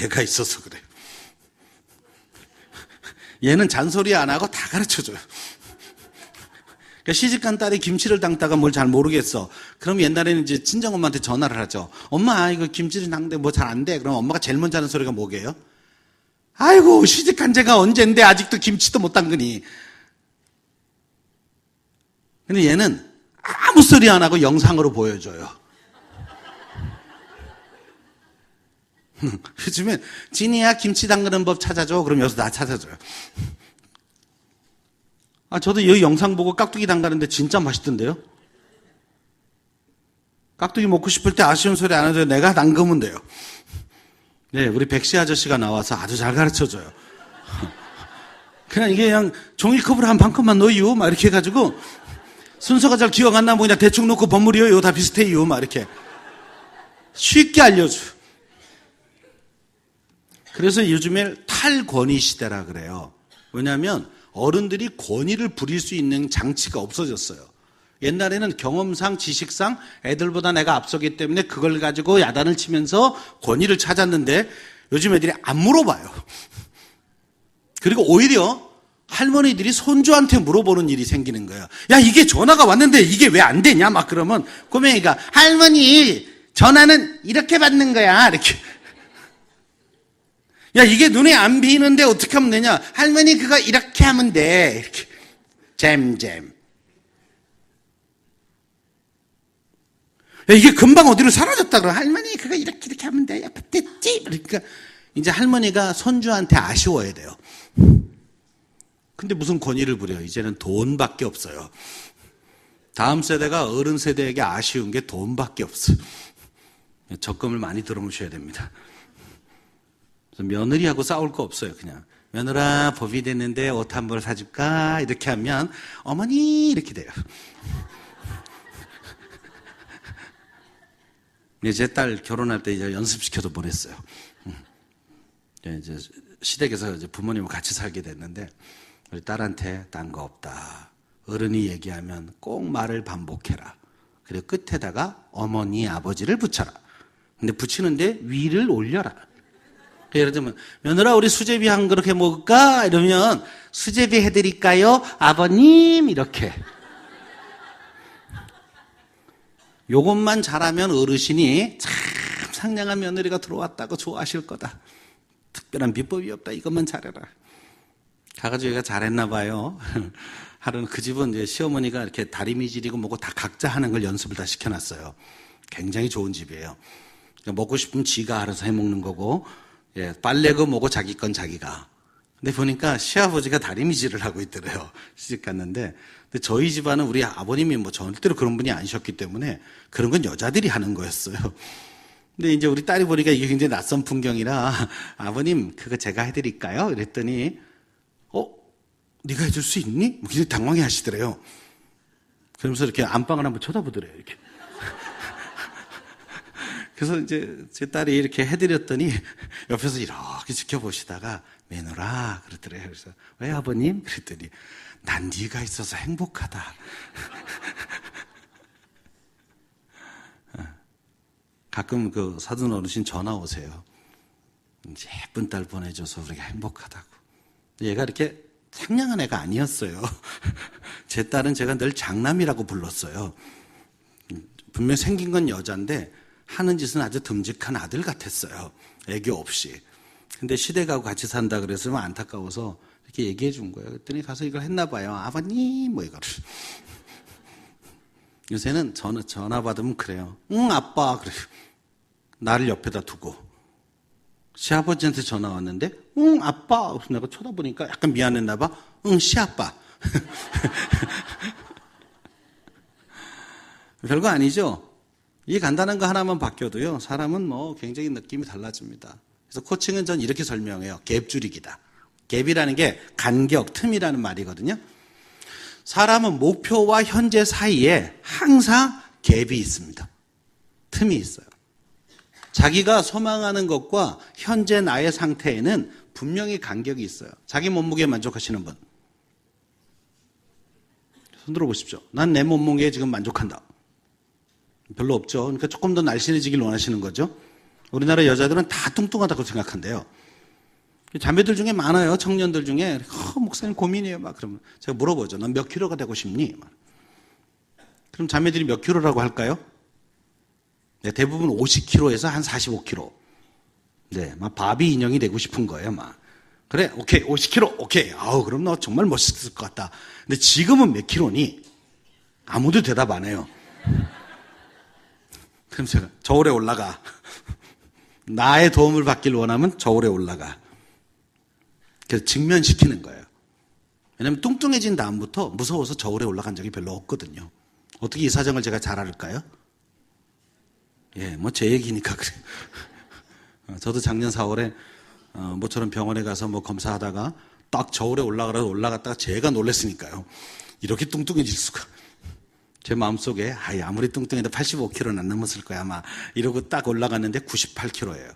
Speaker 1: 얘가 있어서 그래요. 얘는 잔소리 안 하고 다 가르쳐줘요. 그러니까 시집간 딸이 김치를 담다가 뭘 잘 모르겠어. 그럼 옛날에는 이제 친정엄마한테 전화를 하죠. 엄마, 이거 김치를 담는데 뭐 잘 안 돼. 그럼 엄마가 제일 먼저 하는 소리가 뭐게요? 아이고, 시집간 지가 언젠데 아직도 김치도 못 담그니. 근데 얘는 아무 소리 안 하고 영상으로 보여줘요. 요즘엔 진이야 김치 담그는 법 찾아줘. 그럼 여기서 나 찾아줘요. 저도 이 영상 보고 깍두기 담가는데 진짜 맛있던데요. 깍두기 먹고 싶을 때 아쉬운 소리 안 해도 내가 담그면 돼요. 네, 우리 백시 아저씨가 나와서 아주 잘 가르쳐줘요. 그냥 이게 그냥 종이컵으로 한 반 컵만 넣어요. 막 이렇게 해가지고 순서가 잘 기억 안 나면 그냥 대충 넣고 버무려요. 다 비슷해요. 막 이렇게 쉽게 알려줘요. 그래서 요즘에 탈권위 시대라 그래요. 왜냐하면 어른들이 권위를 부릴 수 있는 장치가 없어졌어요. 옛날에는 경험상 지식상 애들보다 내가 앞서기 때문에 그걸 가지고 야단을 치면서 권위를 찾았는데 요즘 애들이 안 물어봐요. 그리고 오히려 할머니들이 손주한테 물어보는 일이 생기는 거예요. 야, 이게 전화가 왔는데 이게 왜 안 되냐? 막 그러면 꼬맹이가 할머니 전화는 이렇게 받는 거야. 이렇게. 야, 이게 눈에 안 비이는데 어떻게 하면 되냐? 할머니 그거 이렇게 하면 돼. 이렇게. 잼잼. 야, 이게 금방 어디로 사라졌다 그러 할머니 그거 이렇게 하면 돼. 야, 됐지? 그러니까 이제 할머니가 손주한테 아쉬워야 돼요. 근데 무슨 권위를 부려? 이제는 돈밖에 없어요. 다음 세대가 어른 세대에게 아쉬운 게 돈밖에 없어요. 적금을 많이 들어놓으셔야 됩니다. 며느리하고 싸울 거 없어요. 그냥 며느라 법이 됐는데 옷 한 벌 사줄까? 이렇게 하면 어머니 이렇게 돼요. 제 딸 결혼할 때 이제 연습시켜서 보냈어요. 이제 시댁에서 이제 부모님과 같이 살게 됐는데 우리 딸한테 딴 거 없다. 어른이 얘기하면 꼭 말을 반복해라. 그리고 끝에다가 어머니 아버지를 붙여라. 근데 붙이는데 위를 올려라. 예를 들면 며느라 우리 수제비 한 그릇 해 먹을까? 이러면 수제비 해드릴까요? 아버님 이렇게. 요것만 잘하면 어르신이 참 상냥한 며느리가 들어왔다고 좋아하실 거다. 특별한 비법이 없다. 이것만 잘해라. 가가지고 얘가 잘했나 봐요. 하루는 그 집은 이제 시어머니가 이렇게 다리미질이고 뭐고 다 각자 하는 걸 연습을 다 시켜놨어요. 굉장히 좋은 집이에요. 그러니까 먹고 싶으면 지가 알아서 해먹는 거고, 예, 빨래고 뭐고 자기 건 자기가. 근데 보니까 시아버지가 다리미질을 하고 있더래요. 시집 갔는데. 근데 저희 집안은 우리 아버님이 뭐 절대로 그런 분이 아니셨기 때문에 그런 건 여자들이 하는 거였어요. 근데 이제 우리 딸이 보니까 이게 굉장히 낯선 풍경이라 아버님 그거 제가 해드릴까요? 이랬더니 네가 해줄 수 있니? 굉장히 당황해 하시더래요. 그러면서 이렇게 안방을 한번 쳐다보더래요. 이렇게. 그래서 이제 제 딸이 이렇게 해드렸더니 옆에서 이렇게 지켜보시다가 매너라 그러더래요. 그래서 왜 아버님? 그랬더니 난 네가 있어서 행복하다. 가끔 그 사돈 어르신 전화 오세요. 예쁜 딸 보내줘서 우리가 행복하다고. 얘가 이렇게 상냥한 애가 아니었어요. 제 딸은 제가 늘 장남이라고 불렀어요. 분명 생긴 건 여잔데 하는 짓은 아주 듬직한 아들 같았어요. 애교 없이. 근데 시댁하고 같이 산다 그래서 안타까워서 이렇게 얘기해 준 거예요. 그랬더니 가서 이걸 했나 봐요. 아버님 뭐 이거를. 요새는 전화 받으면 그래요. 응 아빠 그래요. 나를 옆에다 두고 시아버지한테 전화 왔는데 응 아빠. 그래서 내가 쳐다보니까 약간 미안했나 봐. 응 시아빠. 별거 아니죠. 이 간단한 거 하나만 바뀌어도요 사람은 뭐 굉장히 느낌이 달라집니다. 그래서 코칭은 전 이렇게 설명해요. 갭 줄이기다. 갭이라는 게 간격, 틈이라는 말이거든요. 사람은 목표와 현재 사이에 항상 갭이 있습니다. 틈이 있어요. 자기가 소망하는 것과 현재 나의 상태에는 분명히 간격이 있어요. 자기 몸무게에 만족하시는 분 손 들어보십시오. 난 내 몸무게에 지금 만족한다. 별로 없죠. 그러니까 조금 더 날씬해지길 원하시는 거죠. 우리나라 여자들은 다 뚱뚱하다고 생각한대요. 자매들 중에 많아요. 청년들 중에 목사님 고민이에요. 막 그러면 제가 물어보죠. 넌 몇 킬로가 되고 싶니? 그럼 자매들이 몇 킬로라고 할까요? 네, 대부분 50킬로에서 한 45킬로. 네, 막 바비 인형이 되고 싶은 거예요. 막 그래, 오케이, 50킬로, 오케이. 아우, 그럼 너 정말 멋있을 것 같다. 근데 지금은 몇 킬로니? 아무도 대답 안 해요. 그럼 제가 저울에 올라가. 나의 도움을 받길 원하면 저울에 올라가. 그래서 직면시키는 거예요. 왜냐하면 뚱뚱해진 다음부터 무서워서 저울에 올라간 적이 별로 없거든요. 어떻게 이 사정을 제가 잘 알까요? 예, 뭐 제 얘기니까 그래요. 저도 작년 4월에 모처럼 병원에 가서 뭐 검사하다가 딱 저울에 올라가라고 올라갔다가 제가 놀랐으니까요. 이렇게 뚱뚱해질 수가. 제 마음속에 아무리 뚱뚱해도 85kg는 안 넘었을 거야 아마 이러고 딱 올라갔는데 98kg예요.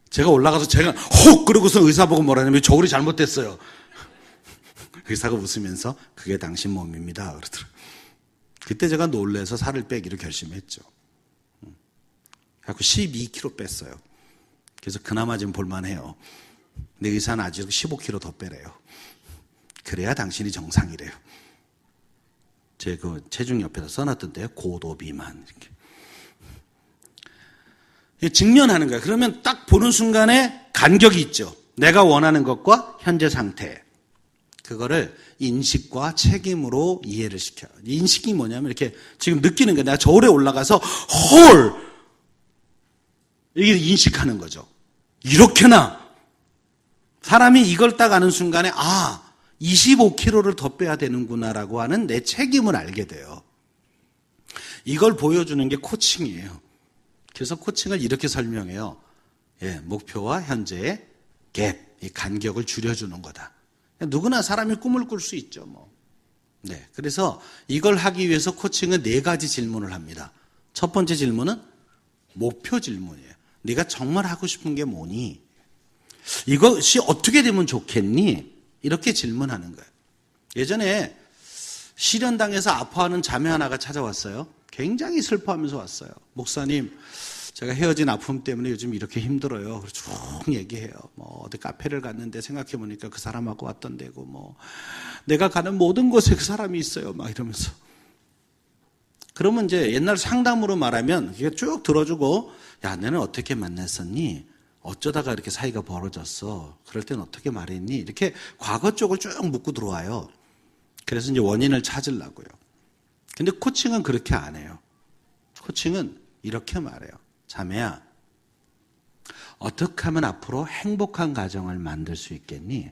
Speaker 1: 제가 올라가서 제가 혹 그러고서 의사 보고 뭐라 하냐면 저울이 잘못됐어요. 의사가 웃으면서 그게 당신 몸입니다 그러더라고요. 그때 제가 놀라서 살을 빼기로 결심했죠. 그래서 12kg 뺐어요. 그래서 그나마 좀 볼만해요. 근데 의사는 아직 15kg 더 빼래요. 그래야 당신이 정상이래요. 제 그 체중 옆에다 써놨던데요. 고도 비만 이렇게. 직면하는 거예요. 그러면 딱 보는 순간에 간격이 있죠. 내가 원하는 것과 현재 상태. 그거를 인식과 책임으로 이해를 시켜요. 인식이 뭐냐면 이렇게 지금 느끼는 거예요. 내가 저울에 올라가서 헐! 이게 인식하는 거죠. 이렇게나 사람이 이걸 딱 아는 순간에 25kg를 더 빼야 되는구나라고 하는 내 책임을 알게 돼요. 이걸 보여주는 게 코칭이에요. 그래서 코칭을 이렇게 설명해요. 예, 목표와 현재의 갭, 이 간격을 줄여주는 거다. 누구나 사람이 꿈을 꿀 수 있죠. 뭐. 네, 그래서 이걸 하기 위해서 코칭은 4가지 질문을 합니다. 첫 번째 질문은 목표 질문이에요. 네가 정말 하고 싶은 게 뭐니? 이것이 어떻게 되면 좋겠니? 이렇게 질문하는 거예요. 예전에 실현당해서 아파하는 자매 하나가 찾아왔어요. 굉장히 슬퍼하면서 왔어요. 목사님, 제가 헤어진 아픔 때문에 요즘 이렇게 힘들어요. 쭉 얘기해요. 뭐 어디 카페를 갔는데 생각해 보니까 그 사람하고 왔던 데고 뭐 내가 가는 모든 곳에 그 사람이 있어요. 막 이러면서. 그러면 이제 옛날 상담으로 말하면 이게 쭉 들어주고 야, 너는 어떻게 만났었니? 어쩌다가 이렇게 사이가 벌어졌어? 그럴 땐 어떻게 말했니? 이렇게 과거 쪽을 쭉 묻고 들어와요. 그래서 이제 원인을 찾으려고요. 근데 코칭은 그렇게 안 해요. 코칭은 이렇게 말해요. 자매야, 어떻게 하면 앞으로 행복한 가정을 만들 수 있겠니?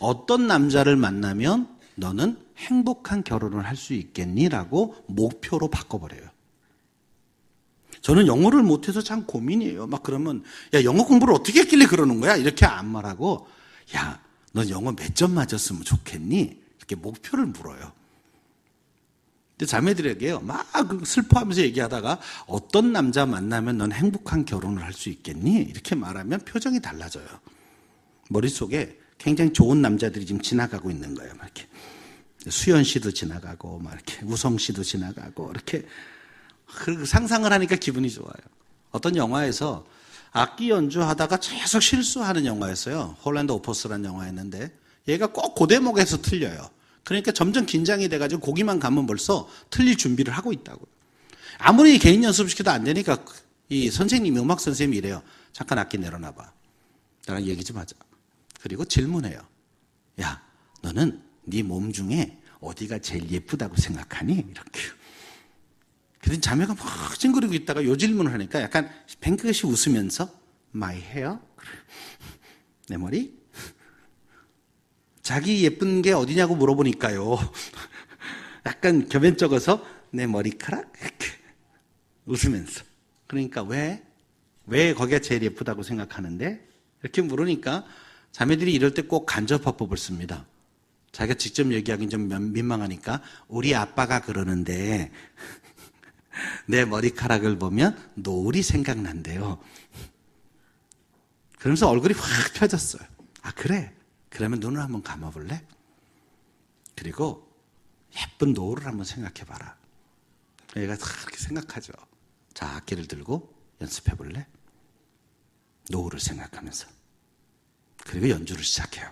Speaker 1: 어떤 남자를 만나면 너는 행복한 결혼을 할 수 있겠니? 라고 목표로 바꿔버려요. 저는 영어를 못해서 참 고민이에요. 막 그러면 야, 영어 공부를 어떻게 했길래 그러는 거야? 이렇게 안 말하고 야, 넌 영어 몇 점 맞았으면 좋겠니? 이렇게 목표를 물어요. 근데 자매들에게요, 막 슬퍼하면서 얘기하다가 어떤 남자 만나면 넌 행복한 결혼을 할 수 있겠니? 이렇게 말하면 표정이 달라져요. 머릿속에 굉장히 좋은 남자들이 지금 지나가고 있는 거예요. 막 이렇게. 수연 씨도 지나가고, 막 이렇게 우성 씨도 지나가고, 이렇게. 그 상상을 하니까 기분이 좋아요. 어떤 영화에서 악기 연주하다가 계속 실수하는 영화였어요. 홀란드 오퍼스라는 영화였는데 얘가 꼭 그 대목에서 틀려요. 그러니까 점점 긴장이 돼가지고 거기만 가면 벌써 틀릴 준비를 하고 있다고요. 아무리 개인 연습시켜도 안 되니까 이 선생님이, 음악 선생님이 이래요. 잠깐 악기 내려놔봐. 나랑 얘기 좀 하자. 그리고 질문해요. 야, 너는 네 몸 중에 어디가 제일 예쁘다고 생각하니? 이렇게. 그래서 자매가 막 찡그리고 있다가 요 질문을 하니까 약간 뱅크시 웃으면서 My hair? 내 머리? 자기 예쁜 게 어디냐고 물어보니까요. 약간 겹연쩍어서 내 머리카락? 이렇게 웃으면서. 그러니까 왜 거기가 제일 예쁘다고 생각하는데? 이렇게 물으니까 자매들이 이럴 때 꼭 간접화법을 씁니다. 자기가 직접 얘기하기는 좀 민망하니까 우리 아빠가 그러는데 내 머리카락을 보면 노을이 생각난대요. 그러면서 얼굴이 확 펴졌어요. 아, 그래? 그러면 눈을 한번 감아볼래? 그리고 예쁜 노을을 한번 생각해봐라. 얘가 그렇게 생각하죠. 자, 악기를 들고 연습해볼래? 노을을 생각하면서. 그리고 연주를 시작해요.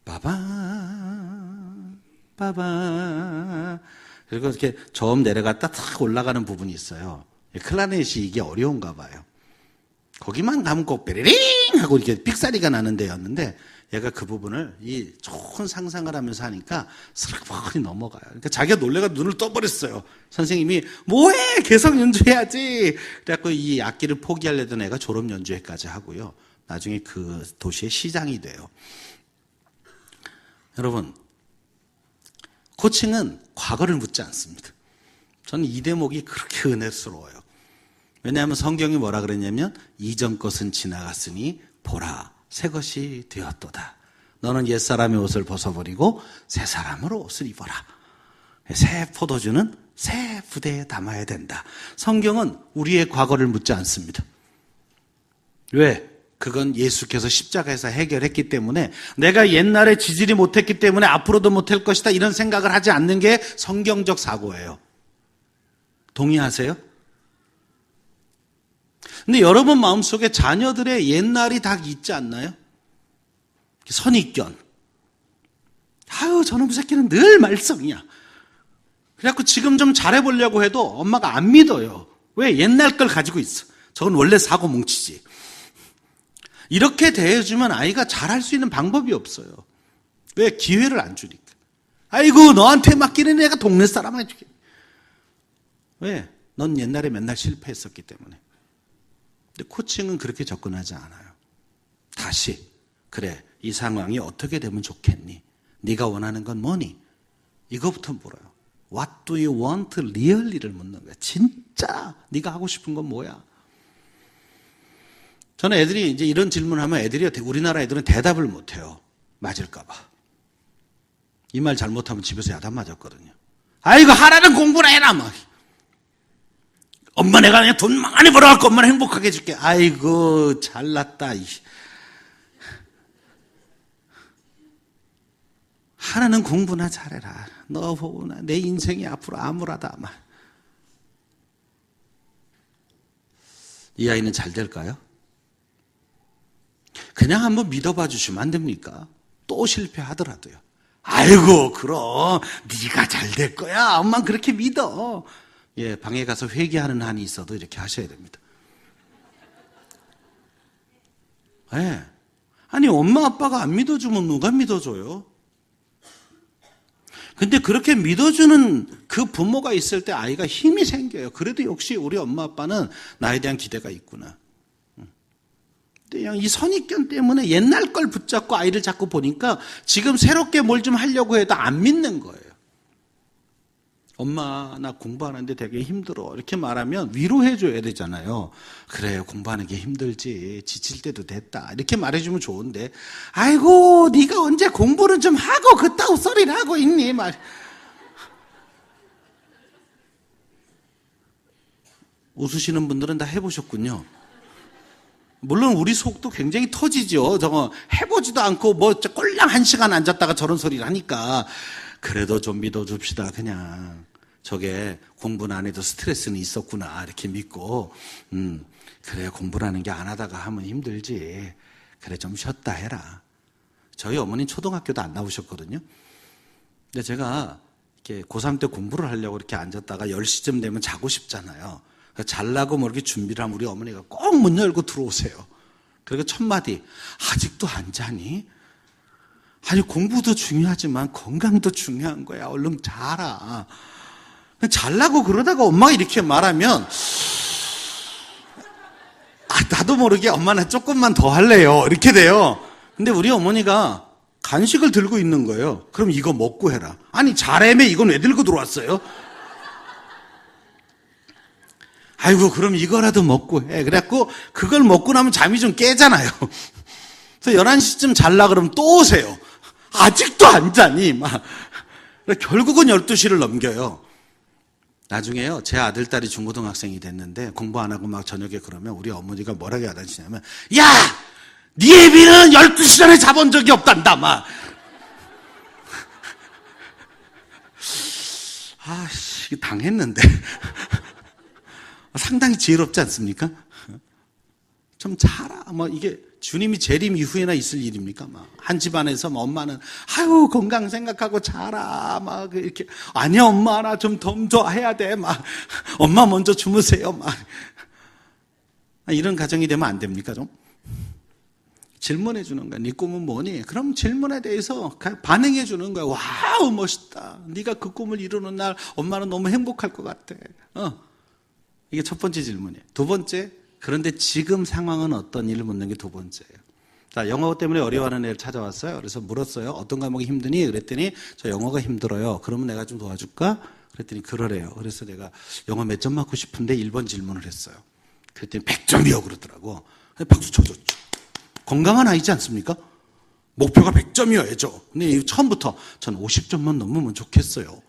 Speaker 1: 빠밤, 빠밤. 그리고 이렇게 저음 내려갔다 탁 올라가는 부분이 있어요. 클라리넷이 이게 어려운가 봐요. 거기만 가면 꼭 베리링 하고 이렇게 삑사리가 나는 데였는데 얘가 그 부분을 이 좋은 상상을 하면서 하니까 스르륵 넘어가요. 그러니까 자기가 놀래가 눈을 떠버렸어요. 선생님이 뭐해? 계속 연주해야지. 그래갖고 이 악기를 포기하려던 애가 졸업 연주회까지 하고요. 나중에 그 도시의 시장이 돼요. 여러분, 코칭은 과거를 묻지 않습니다. 저는 이 대목이 그렇게 은혜스러워요. 왜냐하면 성경이 뭐라 그랬냐면 이전 것은 지나갔으니 보라 새 것이 되었도다. 너는 옛사람의 옷을 벗어버리고 새 사람으로 옷을 입어라. 새 포도주는 새 부대에 담아야 된다. 성경은 우리의 과거를 묻지 않습니다. 왜? 그건 예수께서 십자가에서 해결했기 때문에 내가 옛날에 지지리 못했기 때문에 앞으로도 못할 것이다 이런 생각을 하지 않는 게 성경적 사고예요. 동의하세요? 근데 여러분 마음속에 자녀들의 옛날이 다 있지 않나요? 선입견. 아유, 저놈 그 새끼는 늘 말썽이야. 그래갖고 지금 좀 잘해보려고 해도 엄마가 안 믿어요. 왜? 옛날 걸 가지고 있어. 저건 원래 사고 뭉치지. 이렇게 대해주면 아이가 잘할 수 있는 방법이 없어요. 왜? 기회를 안 주니까. 아이고, 너한테 맡기는 애가 동네 사람 해주게. 왜? 넌 옛날에 맨날 실패했었기 때문에. 근데 코칭은 그렇게 접근하지 않아요. 다시, 그래, 이 상황이 어떻게 되면 좋겠니? 네가 원하는 건 뭐니? 이거부터 물어요. What do you want? really를 묻는 거야. 진짜 네가 하고 싶은 건 뭐야? 저는 애들이 이제 이런 질문을 하면 우리나라 애들은 대답을 못해요. 맞을까봐. 이 말 잘못하면 집에서 야단 맞았거든요. 아이고, 하라는 공부를 해라, 막. 엄마 내가 그냥 돈 많이 벌어갖고 엄마를 행복하게 해줄게. 아이고, 잘났다. 하나는 공부나 잘해라. 너 보구나. 내 인생이 앞으로 암울하다. 막. 이 아이는 잘 될까요? 그냥 한번 믿어봐 주시면 안 됩니까? 또 실패하더라도요. 아이고 그럼 네가 잘 될 거야. 엄마는 그렇게 믿어. 예, 방에 가서 회개하는 한이 있어도 이렇게 하셔야 됩니다. 예. 아니 엄마 아빠가 안 믿어주면 누가 믿어줘요? 근데 그렇게 믿어주는 그 부모가 있을 때 아이가 힘이 생겨요. 그래도 역시 우리 엄마 아빠는 나에 대한 기대가 있구나. 근데 그냥 이 선입견 때문에 옛날 걸 붙잡고 아이를 자꾸 보니까 지금 새롭게 뭘 좀 하려고 해도 안 믿는 거예요. 엄마 나 공부하는데 되게 힘들어 이렇게 말하면 위로해 줘야 되잖아요. 그래 공부하는 게 힘들지 지칠 때도 됐다 이렇게 말해주면 좋은데 아이고 네가 언제 공부는 좀 하고 그따구 소리를 하고 있니 말. 웃으시는 분들은 다 해보셨군요. 물론 우리 속도 굉장히 터지죠. 저거 해보지도 않고 뭐 꼴랑 1시간 앉았다가 저런 소리를 하니까 그래도 좀 믿어줍시다. 그냥 저게 공부는 안 해도 스트레스는 있었구나 이렇게 믿고 그래 공부라는 게 안 하다가 하면 힘들지. 그래 좀 쉬었다 해라. 저희 어머니는 초등학교도 안 나오셨거든요. 근데 제가 이렇게 고3 때 공부를 하려고 이렇게 앉았다가 10시쯤 되면 자고 싶잖아요. 잘라고 뭐 이렇게 준비를 하면 우리 어머니가 꼭 문 열고 들어오세요. 그리고 첫 마디 아직도 안 자니? 아니 공부도 중요하지만 건강도 중요한 거야. 얼른 자라. 잘라고 그러다가 엄마가 이렇게 말하면 나도 모르게 엄마는 조금만 더 할래요. 이렇게 돼요. 근데 우리 어머니가 간식을 들고 있는 거예요. 그럼 이거 먹고 해라. 아니 자래매 이건 왜 들고 들어왔어요? 아이고 그럼 이거라도 먹고 해. 그래갖고 그걸 먹고 나면 잠이 좀 깨잖아요. 그래서 11시쯤 잘라 그러면 또 오세요. 아직도 안 자니? 막. 결국은 12시를 넘겨요. 나중에요, 제 아들, 딸이 중고등학생이 됐는데 공부 안 하고 막 저녁에 그러면 우리 어머니가 뭐라고 하시냐면, 야! 네 애비는 12시 전에 자본 적이 없단다, 막. 아씨, 당했는데. 상당히 지혜롭지 않습니까? 좀 자라. 뭐 이게 주님이 재림 이후에나 있을 일입니까? 막 한 집안에서 막 엄마는 아유 건강 생각하고 자라 막 이렇게 아니야 엄마 나 좀 더 해야 돼 막 엄마 먼저 주무세요 막 이런 가정이 되면 안 됩니까 좀? 질문해 주는 거야. 네 꿈은 뭐니? 그럼 질문에 대해서 반응해 주는 거야. 와우 멋있다. 네가 그 꿈을 이루는 날 엄마는 너무 행복할 것 같아. 이게 첫 번째 질문이에요. 두 번째, 그런데 지금 상황은 어떤 일을 묻는 게 두 번째예요. 자, 영어 때문에 어려워하는 애를 찾아왔어요. 그래서 물었어요. 어떤 과목이 힘드니? 그랬더니 저 영어가 힘들어요. 그러면 내가 좀 도와줄까? 그랬더니 그러래요. 그래서 내가 영어 몇 점 맞고 싶은데 1번 질문을 했어요. 그랬더니 100점이요 그러더라고. 박수 쳐줬죠. 건강한 아이지 않습니까? 목표가 100점이어야죠. 근데 처음부터 전 50점만 넘으면 좋겠어요.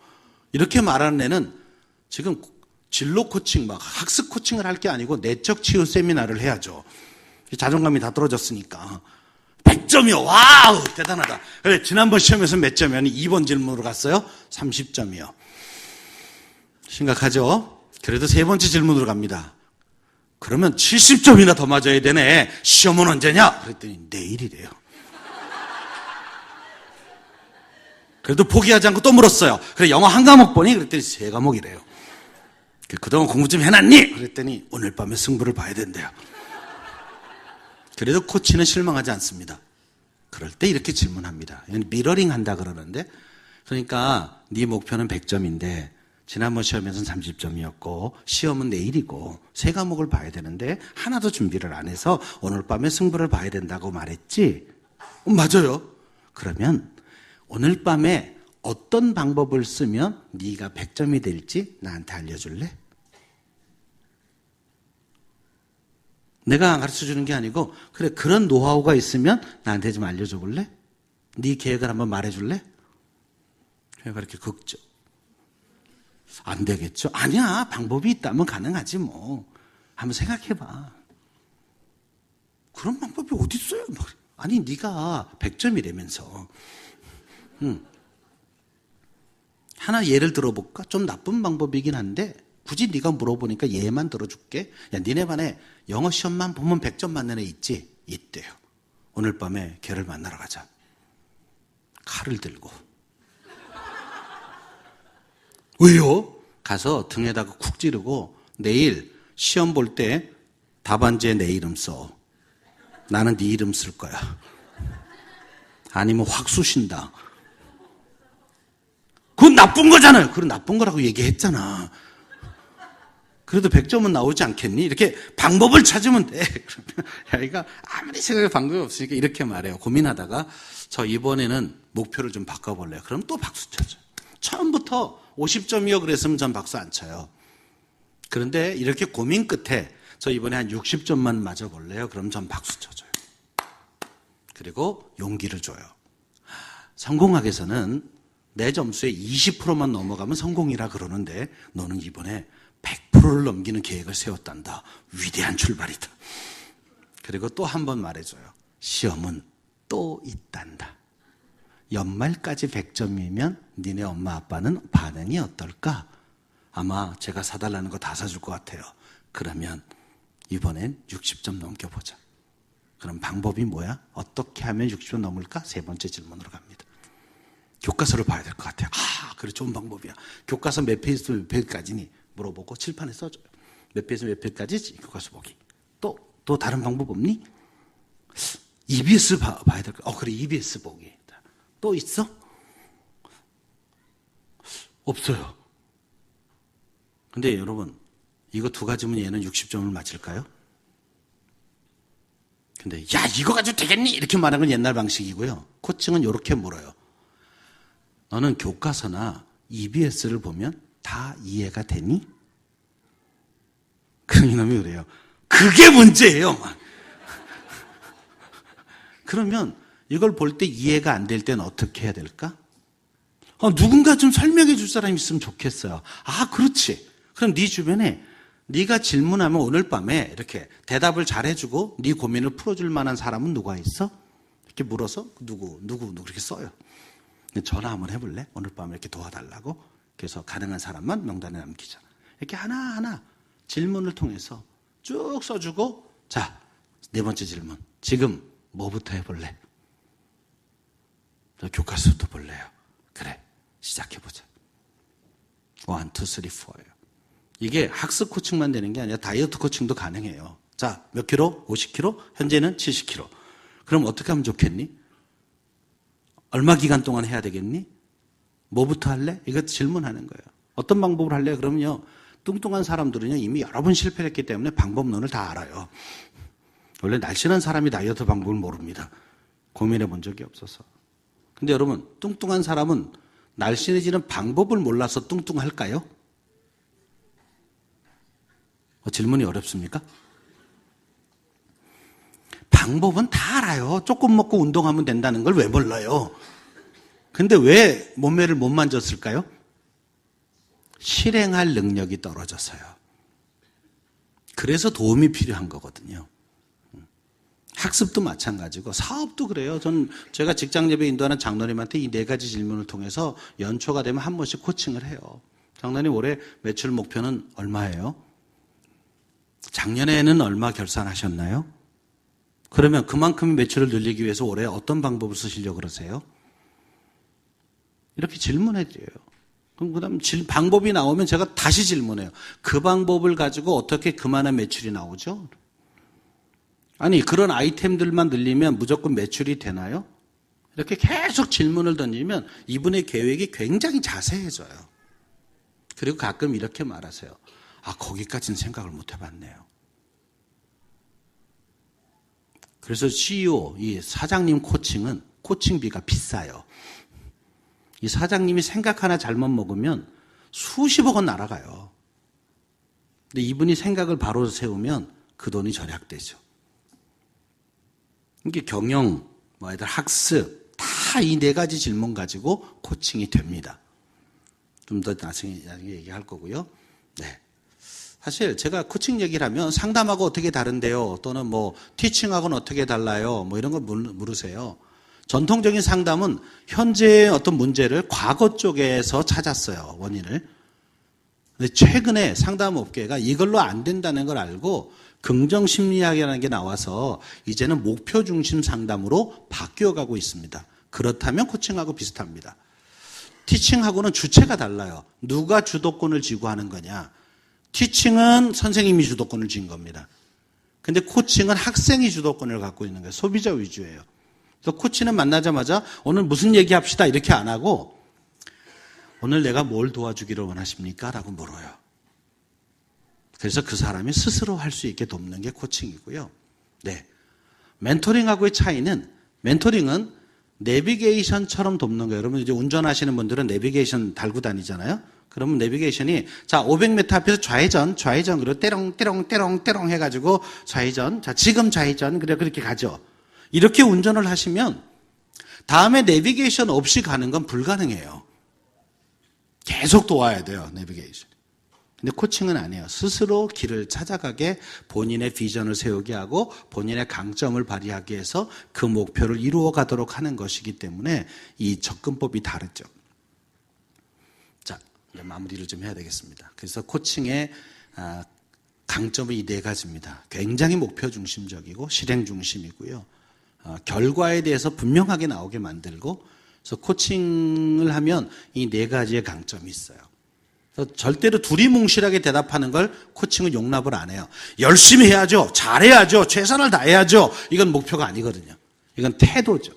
Speaker 1: 이렇게 말하는 애는 지금 진로 코칭, 막 학습 코칭을 할 게 아니고 내적 치유 세미나를 해야죠. 자존감이 다 떨어졌으니까. 100점이요. 와우! 대단하다. 그래, 지난번 시험에서 몇 점이었니? 2번 질문으로 갔어요. 30점이요. 심각하죠? 그래도 세 번째 질문으로 갑니다. 그러면 70점이나 더 맞아야 되네. 시험은 언제냐? 그랬더니 내일이래요. 그래도 포기하지 않고 또 물었어요. 그래, 영어 한 과목 보니? 그랬더니 3과목이래요. 그동안 공부 좀 해놨니? 그랬더니 오늘 밤에 승부를 봐야 된대요. 그래도 코치는 실망하지 않습니다. 그럴 때 이렇게 질문합니다. 미러링 한다 그러는데, 그러니까 네 목표는 100점인데 지난번 시험에서는 30점이었고 시험은 내일이고 3과목을 봐야 되는데 하나도 준비를 안 해서 오늘 밤에 승부를 봐야 된다고 말했지? 맞아요. 그러면 오늘 밤에 어떤 방법을 쓰면 네가 100점이 될지 나한테 알려줄래? 내가 가르쳐주는 게 아니고 그래 그런 노하우가 있으면 나한테 좀 알려줘 볼래? 네 계획을 한번 말해줄래? 제가 이렇게 긁죠. 안 되겠죠? 아니야, 방법이 있다면 가능하지 뭐. 한번 생각해봐. 그런 방법이 어디 있어요? 아니 네가 100점이라면서. 하나 예를 들어볼까? 좀 나쁜 방법이긴 한데 굳이 네가 물어보니까 얘만 들어줄게. 야, 니네 반에 영어 시험만 보면 100점 맞는 애 있지? 있대요. 오늘 밤에 걔를 만나러 가자. 칼을 들고. 왜요? 가서 등에다가 쿡 찌르고 내일 시험 볼 때 답안지에 내 이름 써. 나는 네 이름 쓸 거야. 아니면 확 쑤신다. 그건 나쁜 거잖아요. 그건 나쁜 거라고 얘기했잖아. 그래도 100점은 나오지 않겠니? 이렇게 방법을 찾으면 돼. 그러면 아이가 아무리 생각해 방법이 없으니까 이렇게 말해요. 고민하다가 저 이번에는 목표를 좀 바꿔볼래요. 그럼 또 박수 쳐줘요. 처음부터 50점이요 그랬으면 전 박수 안 쳐요. 그런데 이렇게 고민 끝에 저 이번에 한 60점만 맞아볼래요? 그럼 전 박수 쳐줘요. 그리고 용기를 줘요. 성공학에서는 내 점수의 20%만 넘어가면 성공이라 그러는데 너는 이번에 100%를 넘기는 계획을 세웠단다. 위대한 출발이다. 그리고 또 한 번 말해줘요. 시험은 또 있단다. 연말까지 100점이면 니네 엄마 아빠는 반응이 어떨까? 아마 제가 사달라는 거 다 사줄 것 같아요. 그러면 이번엔 60점 넘겨보자. 그럼 방법이 뭐야? 어떻게 하면 60점 넘을까? 세 번째 질문으로 갑니다. 교과서를 봐야 될 것 같아요. 아, 그래, 좋은 방법이야. 교과서 몇 페이지 몇 페이지까지니? 물어보고 칠판에 써줘요. 몇 페이지 몇 페이지까지? 교과서 보기. 또 다른 방법 없니? EBS 봐야 될 것 같아요. 그래, EBS 보기. 또 있어? 없어요. 근데 여러분, 이거 두 가지면 얘는 60점을 맞을까요? 근데 야, 이거 가지고 되겠니? 이렇게 말하는 건 옛날 방식이고요. 코칭은 이렇게 물어요. 너는 교과서나 EBS를 보면 다 이해가 되니? 그런 이놈이 그래요. 그게 문제예요. 그러면 이걸 볼 때 이해가 안 될 때는 어떻게 해야 될까? 누군가 좀 설명해 줄 사람이 있으면 좋겠어요. 아, 그렇지. 그럼 네 주변에 네가 질문하면 오늘 밤에 이렇게 대답을 잘해주고 네 고민을 풀어줄 만한 사람은 누가 있어? 이렇게 물어서 누구 이렇게 써요. 전화 한번 해볼래? 오늘 밤에 이렇게 도와달라고. 그래서 가능한 사람만 명단에 남기자. 이렇게 하나하나 질문을 통해서 쭉 써주고, 자, 네 번째 질문. 지금 뭐부터 해볼래? 저 교과서도 볼래요. 그래, 시작해보자. 1, 2, 3, 4예요. 이게 학습 코칭만 되는 게 아니라 다이어트 코칭도 가능해요. 자, 몇 킬로? 50킬로? 현재는 70킬로. 그럼 어떻게 하면 좋겠니? 얼마 기간 동안 해야 되겠니? 뭐부터 할래? 이거 질문하는 거예요. 어떤 방법을 할래? 그러면요, 뚱뚱한 사람들은요, 이미 여러 번 실패를 했기 때문에 방법론을 다 알아요. 원래 날씬한 사람이 다이어트 방법을 모릅니다. 고민해 본 적이 없어서. 근데 여러분, 뚱뚱한 사람은 날씬해지는 방법을 몰라서 뚱뚱할까요? 질문이 어렵습니까? 방법은 다 알아요. 조금 먹고 운동하면 된다는 걸 왜 몰라요? 근데 왜 몸매를 못 만졌을까요? 실행할 능력이 떨어져서요. 그래서 도움이 필요한 거거든요. 학습도 마찬가지고 사업도 그래요. 제가 직장 예배 인도하는 장로님한테 이 네 가지 질문을 통해서 연초가 되면 한 번씩 코칭을 해요. 장로님, 올해 매출 목표는 얼마예요? 작년에는 얼마 결산하셨나요? 그러면 그만큼 매출을 늘리기 위해서 올해 어떤 방법을 쓰시려고 그러세요? 이렇게 질문해 드려요. 그럼 그다음 방법이 나오면 제가 다시 질문해요. 그 방법을 가지고 어떻게 그만한 매출이 나오죠? 아니, 그런 아이템들만 늘리면 무조건 매출이 되나요? 이렇게 계속 질문을 던지면 이분의 계획이 굉장히 자세해져요. 그리고 가끔 이렇게 말하세요. 아, 거기까지는 생각을 못 해봤네요. 그래서 CEO, 이 사장님 코칭은 코칭비가 비싸요. 이 사장님이 생각 하나 잘못 먹으면 수십억 원 날아가요. 근데 이분이 생각을 바로 세우면 그 돈이 절약되죠. 이게 경영, 학습, 다 이 네 가지 질문 가지고 코칭이 됩니다. 좀 더 나중에 얘기할 거고요. 네. 사실 제가 코칭 얘기를 하면 상담하고 어떻게 다른데요? 또는 티칭하고는 어떻게 달라요? 이런 거 물으세요. 전통적인 상담은 현재의 어떤 문제를 과거 쪽에서 찾았어요. 원인을. 근데 최근에 상담업계가 이걸로 안 된다는 걸 알고 긍정심리학이라는 게 나와서 이제는 목표 중심 상담으로 바뀌어가고 있습니다. 그렇다면 코칭하고 비슷합니다. 티칭하고는 주체가 달라요. 누가 주도권을 쥐고 하는 거냐. 티칭은 선생님이 주도권을 쥔 겁니다. 근데 코칭은 학생이 주도권을 갖고 있는 거예요. 소비자 위주예요. 그래서 코치는 만나자마자 오늘 무슨 얘기합시다 이렇게 안 하고 오늘 내가 뭘 도와주기를 원하십니까? 라고 물어요. 그래서 그 사람이 스스로 할 수 있게 돕는 게 코칭이고요. 네. 멘토링하고의 차이는 멘토링은 내비게이션처럼 돕는 거예요. 여러분 이제 운전하시는 분들은 내비게이션 달고 다니잖아요. 그러면 내비게이션이 자 500m 앞에서 좌회전 그리고 떼롱 해가지고 좌회전 자 지금 좌회전 그래 그렇게 가죠. 이렇게 운전을 하시면 다음에 내비게이션 없이 가는 건 불가능해요. 계속 도와야 돼요. 내비게이션. 근데 코칭은 아니에요. 스스로 길을 찾아가게 본인의 비전을 세우게 하고 본인의 강점을 발휘하기 위해서 그 목표를 이루어 가도록 하는 것이기 때문에 이 접근법이 다르죠. 자, 이제 마무리를 좀 해야 되겠습니다. 그래서 코칭의 강점은 이 네 가지입니다. 굉장히 목표 중심적이고 실행 중심이고요. 결과에 대해서 분명하게 나오게 만들고 그래서 코칭을 하면 이 네 가지의 강점이 있어요. 절대로 두리뭉실하게 대답하는 걸 코칭은 용납을 안 해요. 열심히 해야죠. 잘해야죠. 최선을 다해야죠. 이건 목표가 아니거든요. 이건 태도죠.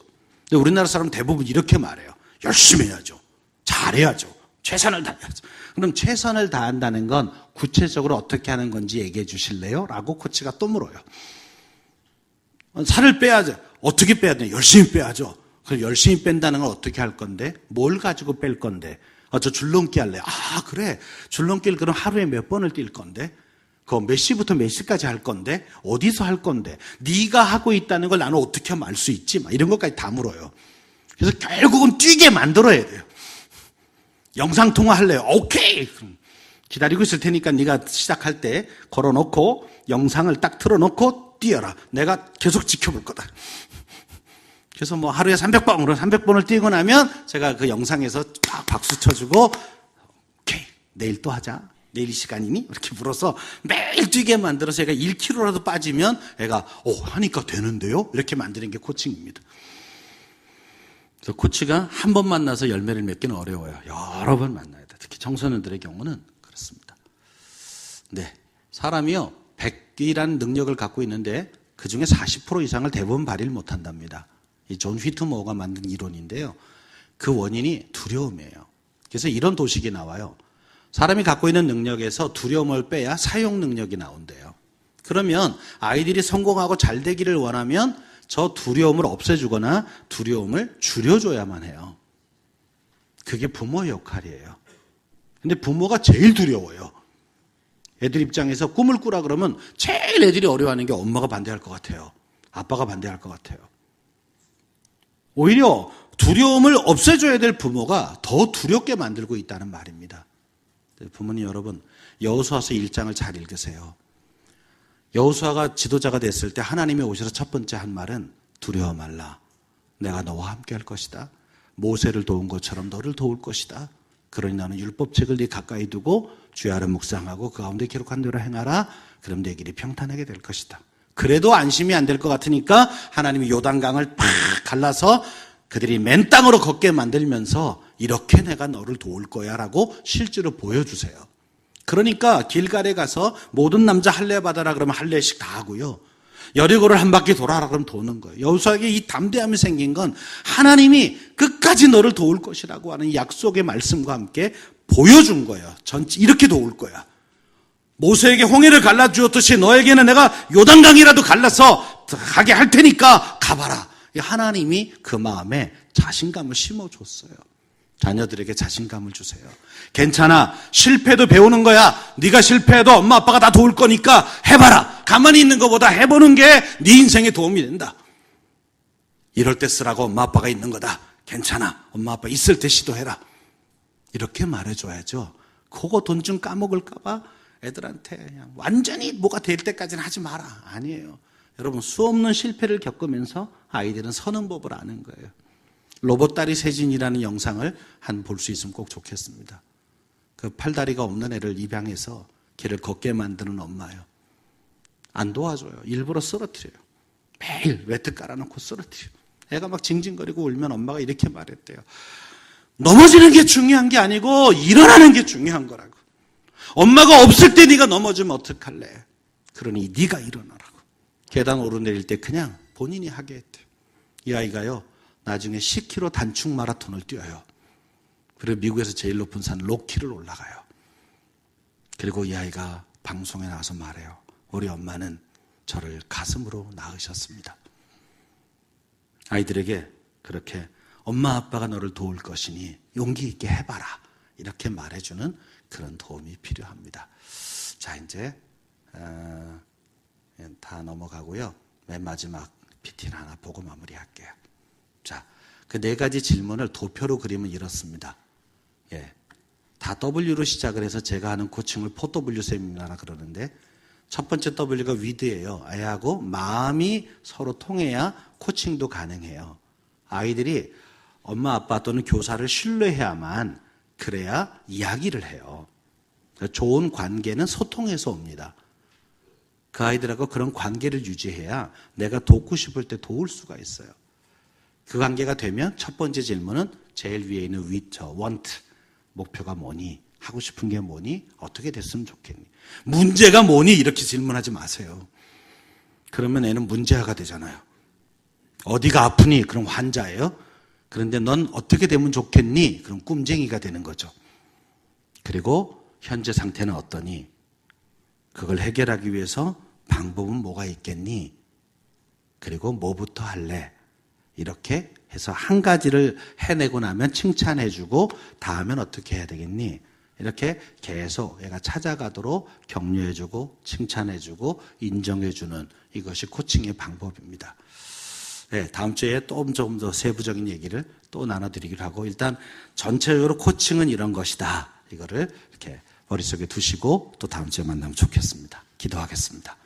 Speaker 1: 근데 우리나라 사람은 대부분 이렇게 말해요. 열심히 해야죠. 잘해야죠. 최선을 다해야죠. 그럼 최선을 다한다는 건 구체적으로 어떻게 하는 건지 얘기해 주실래요? 라고 코치가 또 물어요. 살을 빼야죠. 어떻게 빼야 돼요? 열심히 빼야죠. 그럼 열심히 뺀다는 건 어떻게 할 건데? 뭘 가지고 뺄 건데? 저 줄넘기 할래. 아, 그래. 줄넘기를 그럼 하루에 몇 번을 뛸 건데? 그거 몇 시부터 몇 시까지 할 건데? 어디서 할 건데? 네가 하고 있다는 걸 나는 어떻게 하면 알 수 있지? 막 이런 것까지 다 물어요. 그래서 결국은 뛰게 만들어야 돼요. 영상통화 할래요. 오케이. 그럼 기다리고 있을 테니까 네가 시작할 때 걸어놓고 영상을 딱 틀어놓고 뛰어라. 내가 계속 지켜볼 거다. 그래서 뭐 하루에 300번으로 300번을 뛰고 나면 제가 그 영상에서 막 박수 쳐주고 오케이 내일 또 하자. 내일 이 시간이니? 이렇게 물어서 매일 뛰게 만들어서 애가 1kg라도 빠지면 애가 하니까 되는데요? 이렇게 만드는 게 코칭입니다. 그래서 코치가 한 번 만나서 열매를 맺기는 어려워요. 여러 번 만나야 돼. 특히 청소년들의 경우는 그렇습니다. 네, 사람이요 100이라는 능력을 갖고 있는데 그중에 40% 이상을 대부분 발휘를 못한답니다. 이 존 휘트모어가 만든 이론인데요. 그 원인이 두려움이에요. 그래서 이런 도식이 나와요. 사람이 갖고 있는 능력에서 두려움을 빼야 사용 능력이 나온대요. 그러면 아이들이 성공하고 잘 되기를 원하면 저 두려움을 없애주거나 두려움을 줄여줘야만 해요. 그게 부모의 역할이에요. 근데 부모가 제일 두려워요. 애들 입장에서 꿈을 꾸라 그러면 제일 애들이 어려워하는 게 엄마가 반대할 것 같아요. 아빠가 반대할 것 같아요. 오히려 두려움을 없애줘야 될 부모가 더 두렵게 만들고 있다는 말입니다. 부모님 여러분, 여호수아서 1장을 잘 읽으세요. 여호수아가 지도자가 됐을 때 하나님이 오셔서 첫 번째 한 말은 두려워 말라. 내가 너와 함께 할 것이다. 모세를 도운 것처럼 너를 도울 것이다. 그러니 나는 율법책을 네 가까이 두고 주의 아를 묵상하고 그 가운데 기록한 대로 행하라. 그럼 내 길이 평탄하게 될 것이다. 그래도 안심이 안 될 것 같으니까 하나님이 요단강을 팍 갈라서 그들이 맨 땅으로 걷게 만들면서 이렇게 내가 너를 도울 거야 라고 실제로 보여주세요. 그러니까 길갈에 가서 모든 남자 할례 받아라 그러면 할례식 다 하고요. 여리고를 한 바퀴 돌아라 그러면 도는 거예요. 여호수아에게 이 담대함이 생긴 건 하나님이 끝까지 너를 도울 것이라고 하는 약속의 말씀과 함께 보여준 거예요. 전체 이렇게 도울 거야. 모세에게 홍해를 갈라주었듯이 너에게는 내가 요단강이라도 갈라서 가게 할 테니까 가봐라. 하나님이 그 마음에 자신감을 심어줬어요. 자녀들에게 자신감을 주세요. 괜찮아. 실패도 배우는 거야. 네가 실패해도 엄마 아빠가 다 도울 거니까 해봐라. 가만히 있는 것보다 해보는 게 네 인생에 도움이 된다. 이럴 때 쓰라고 엄마 아빠가 있는 거다. 괜찮아. 엄마 아빠 있을 때 시도해라. 이렇게 말해줘야죠. 그거 돈 좀 까먹을까 봐 애들한테 그냥 완전히 뭐가 될 때까지는 하지 마라. 아니에요. 여러분 수없는 실패를 겪으면서 아이들은 서는 법을 아는 거예요. 로봇다리 세진이라는 영상을 한 볼 수 있으면 꼭 좋겠습니다. 그 팔다리가 없는 애를 입양해서 걔를 걷게 만드는 엄마예요. 안 도와줘요. 일부러 쓰러뜨려요. 매일 외투 깔아놓고 쓰러뜨려요. 애가 막 징징거리고 울면 엄마가 이렇게 말했대요. 넘어지는 게 중요한 게 아니고 일어나는 게 중요한 거라고. 엄마가 없을 때 네가 넘어지면 어떡할래? 그러니 네가 일어나라고. 계단 오르내릴 때 그냥 본인이 하게 했대요. 이 아이가요, 나중에 10km 단축 마라톤을 뛰어요. 그리고 미국에서 제일 높은 산 로키를 올라가요. 그리고 이 아이가 방송에 나와서 말해요. 우리 엄마는 저를 가슴으로 낳으셨습니다. 아이들에게 그렇게 엄마 아빠가 너를 도울 것이니 용기 있게 해봐라, 이렇게 말해주는 그런 도움이 필요합니다. 자, 이제 다 넘어가고요. 맨 마지막 PT는 하나 보고 마무리할게요. 자, 그 네 가지 질문을 도표로 그리면 이렇습니다. 예, 다 W로 시작을 해서 제가 하는 코칭을 4W 세미나라 그러는데, 첫 번째 W가 위드예요. 애하고 마음이 서로 통해야 코칭도 가능해요. 아이들이 엄마 아빠 또는 교사를 신뢰해야만, 그래야 이야기를 해요. 좋은 관계는 소통에서 옵니다. 그 아이들하고 그런 관계를 유지해야 내가 돕고 싶을 때 도울 수가 있어요. 그 관계가 되면 첫 번째 질문은 제일 위에 있는 want, 목표가 뭐니? 하고 싶은 게 뭐니? 어떻게 됐으면 좋겠니? 문제가 뭐니? 이렇게 질문하지 마세요. 그러면 애는 문제아가 되잖아요. 어디가 아프니? 그럼 환자예요. 그런데 넌 어떻게 되면 좋겠니? 그럼 꿈쟁이가 되는 거죠. 그리고 현재 상태는 어떠니? 그걸 해결하기 위해서 방법은 뭐가 있겠니? 그리고 뭐부터 할래? 이렇게 해서 한 가지를 해내고 나면 칭찬해주고, 다음엔 어떻게 해야 되겠니? 이렇게 계속 얘가 찾아가도록 격려해주고 칭찬해주고 인정해주는, 이것이 코칭의 방법입니다. 네, 다음 주에 또 좀 더 세부적인 얘기를 또 나눠드리기로 하고, 일단 전체적으로 코칭은 이런 것이다, 이거를 이렇게 머릿속에 두시고 또 다음 주에 만나면 좋겠습니다. 기도하겠습니다.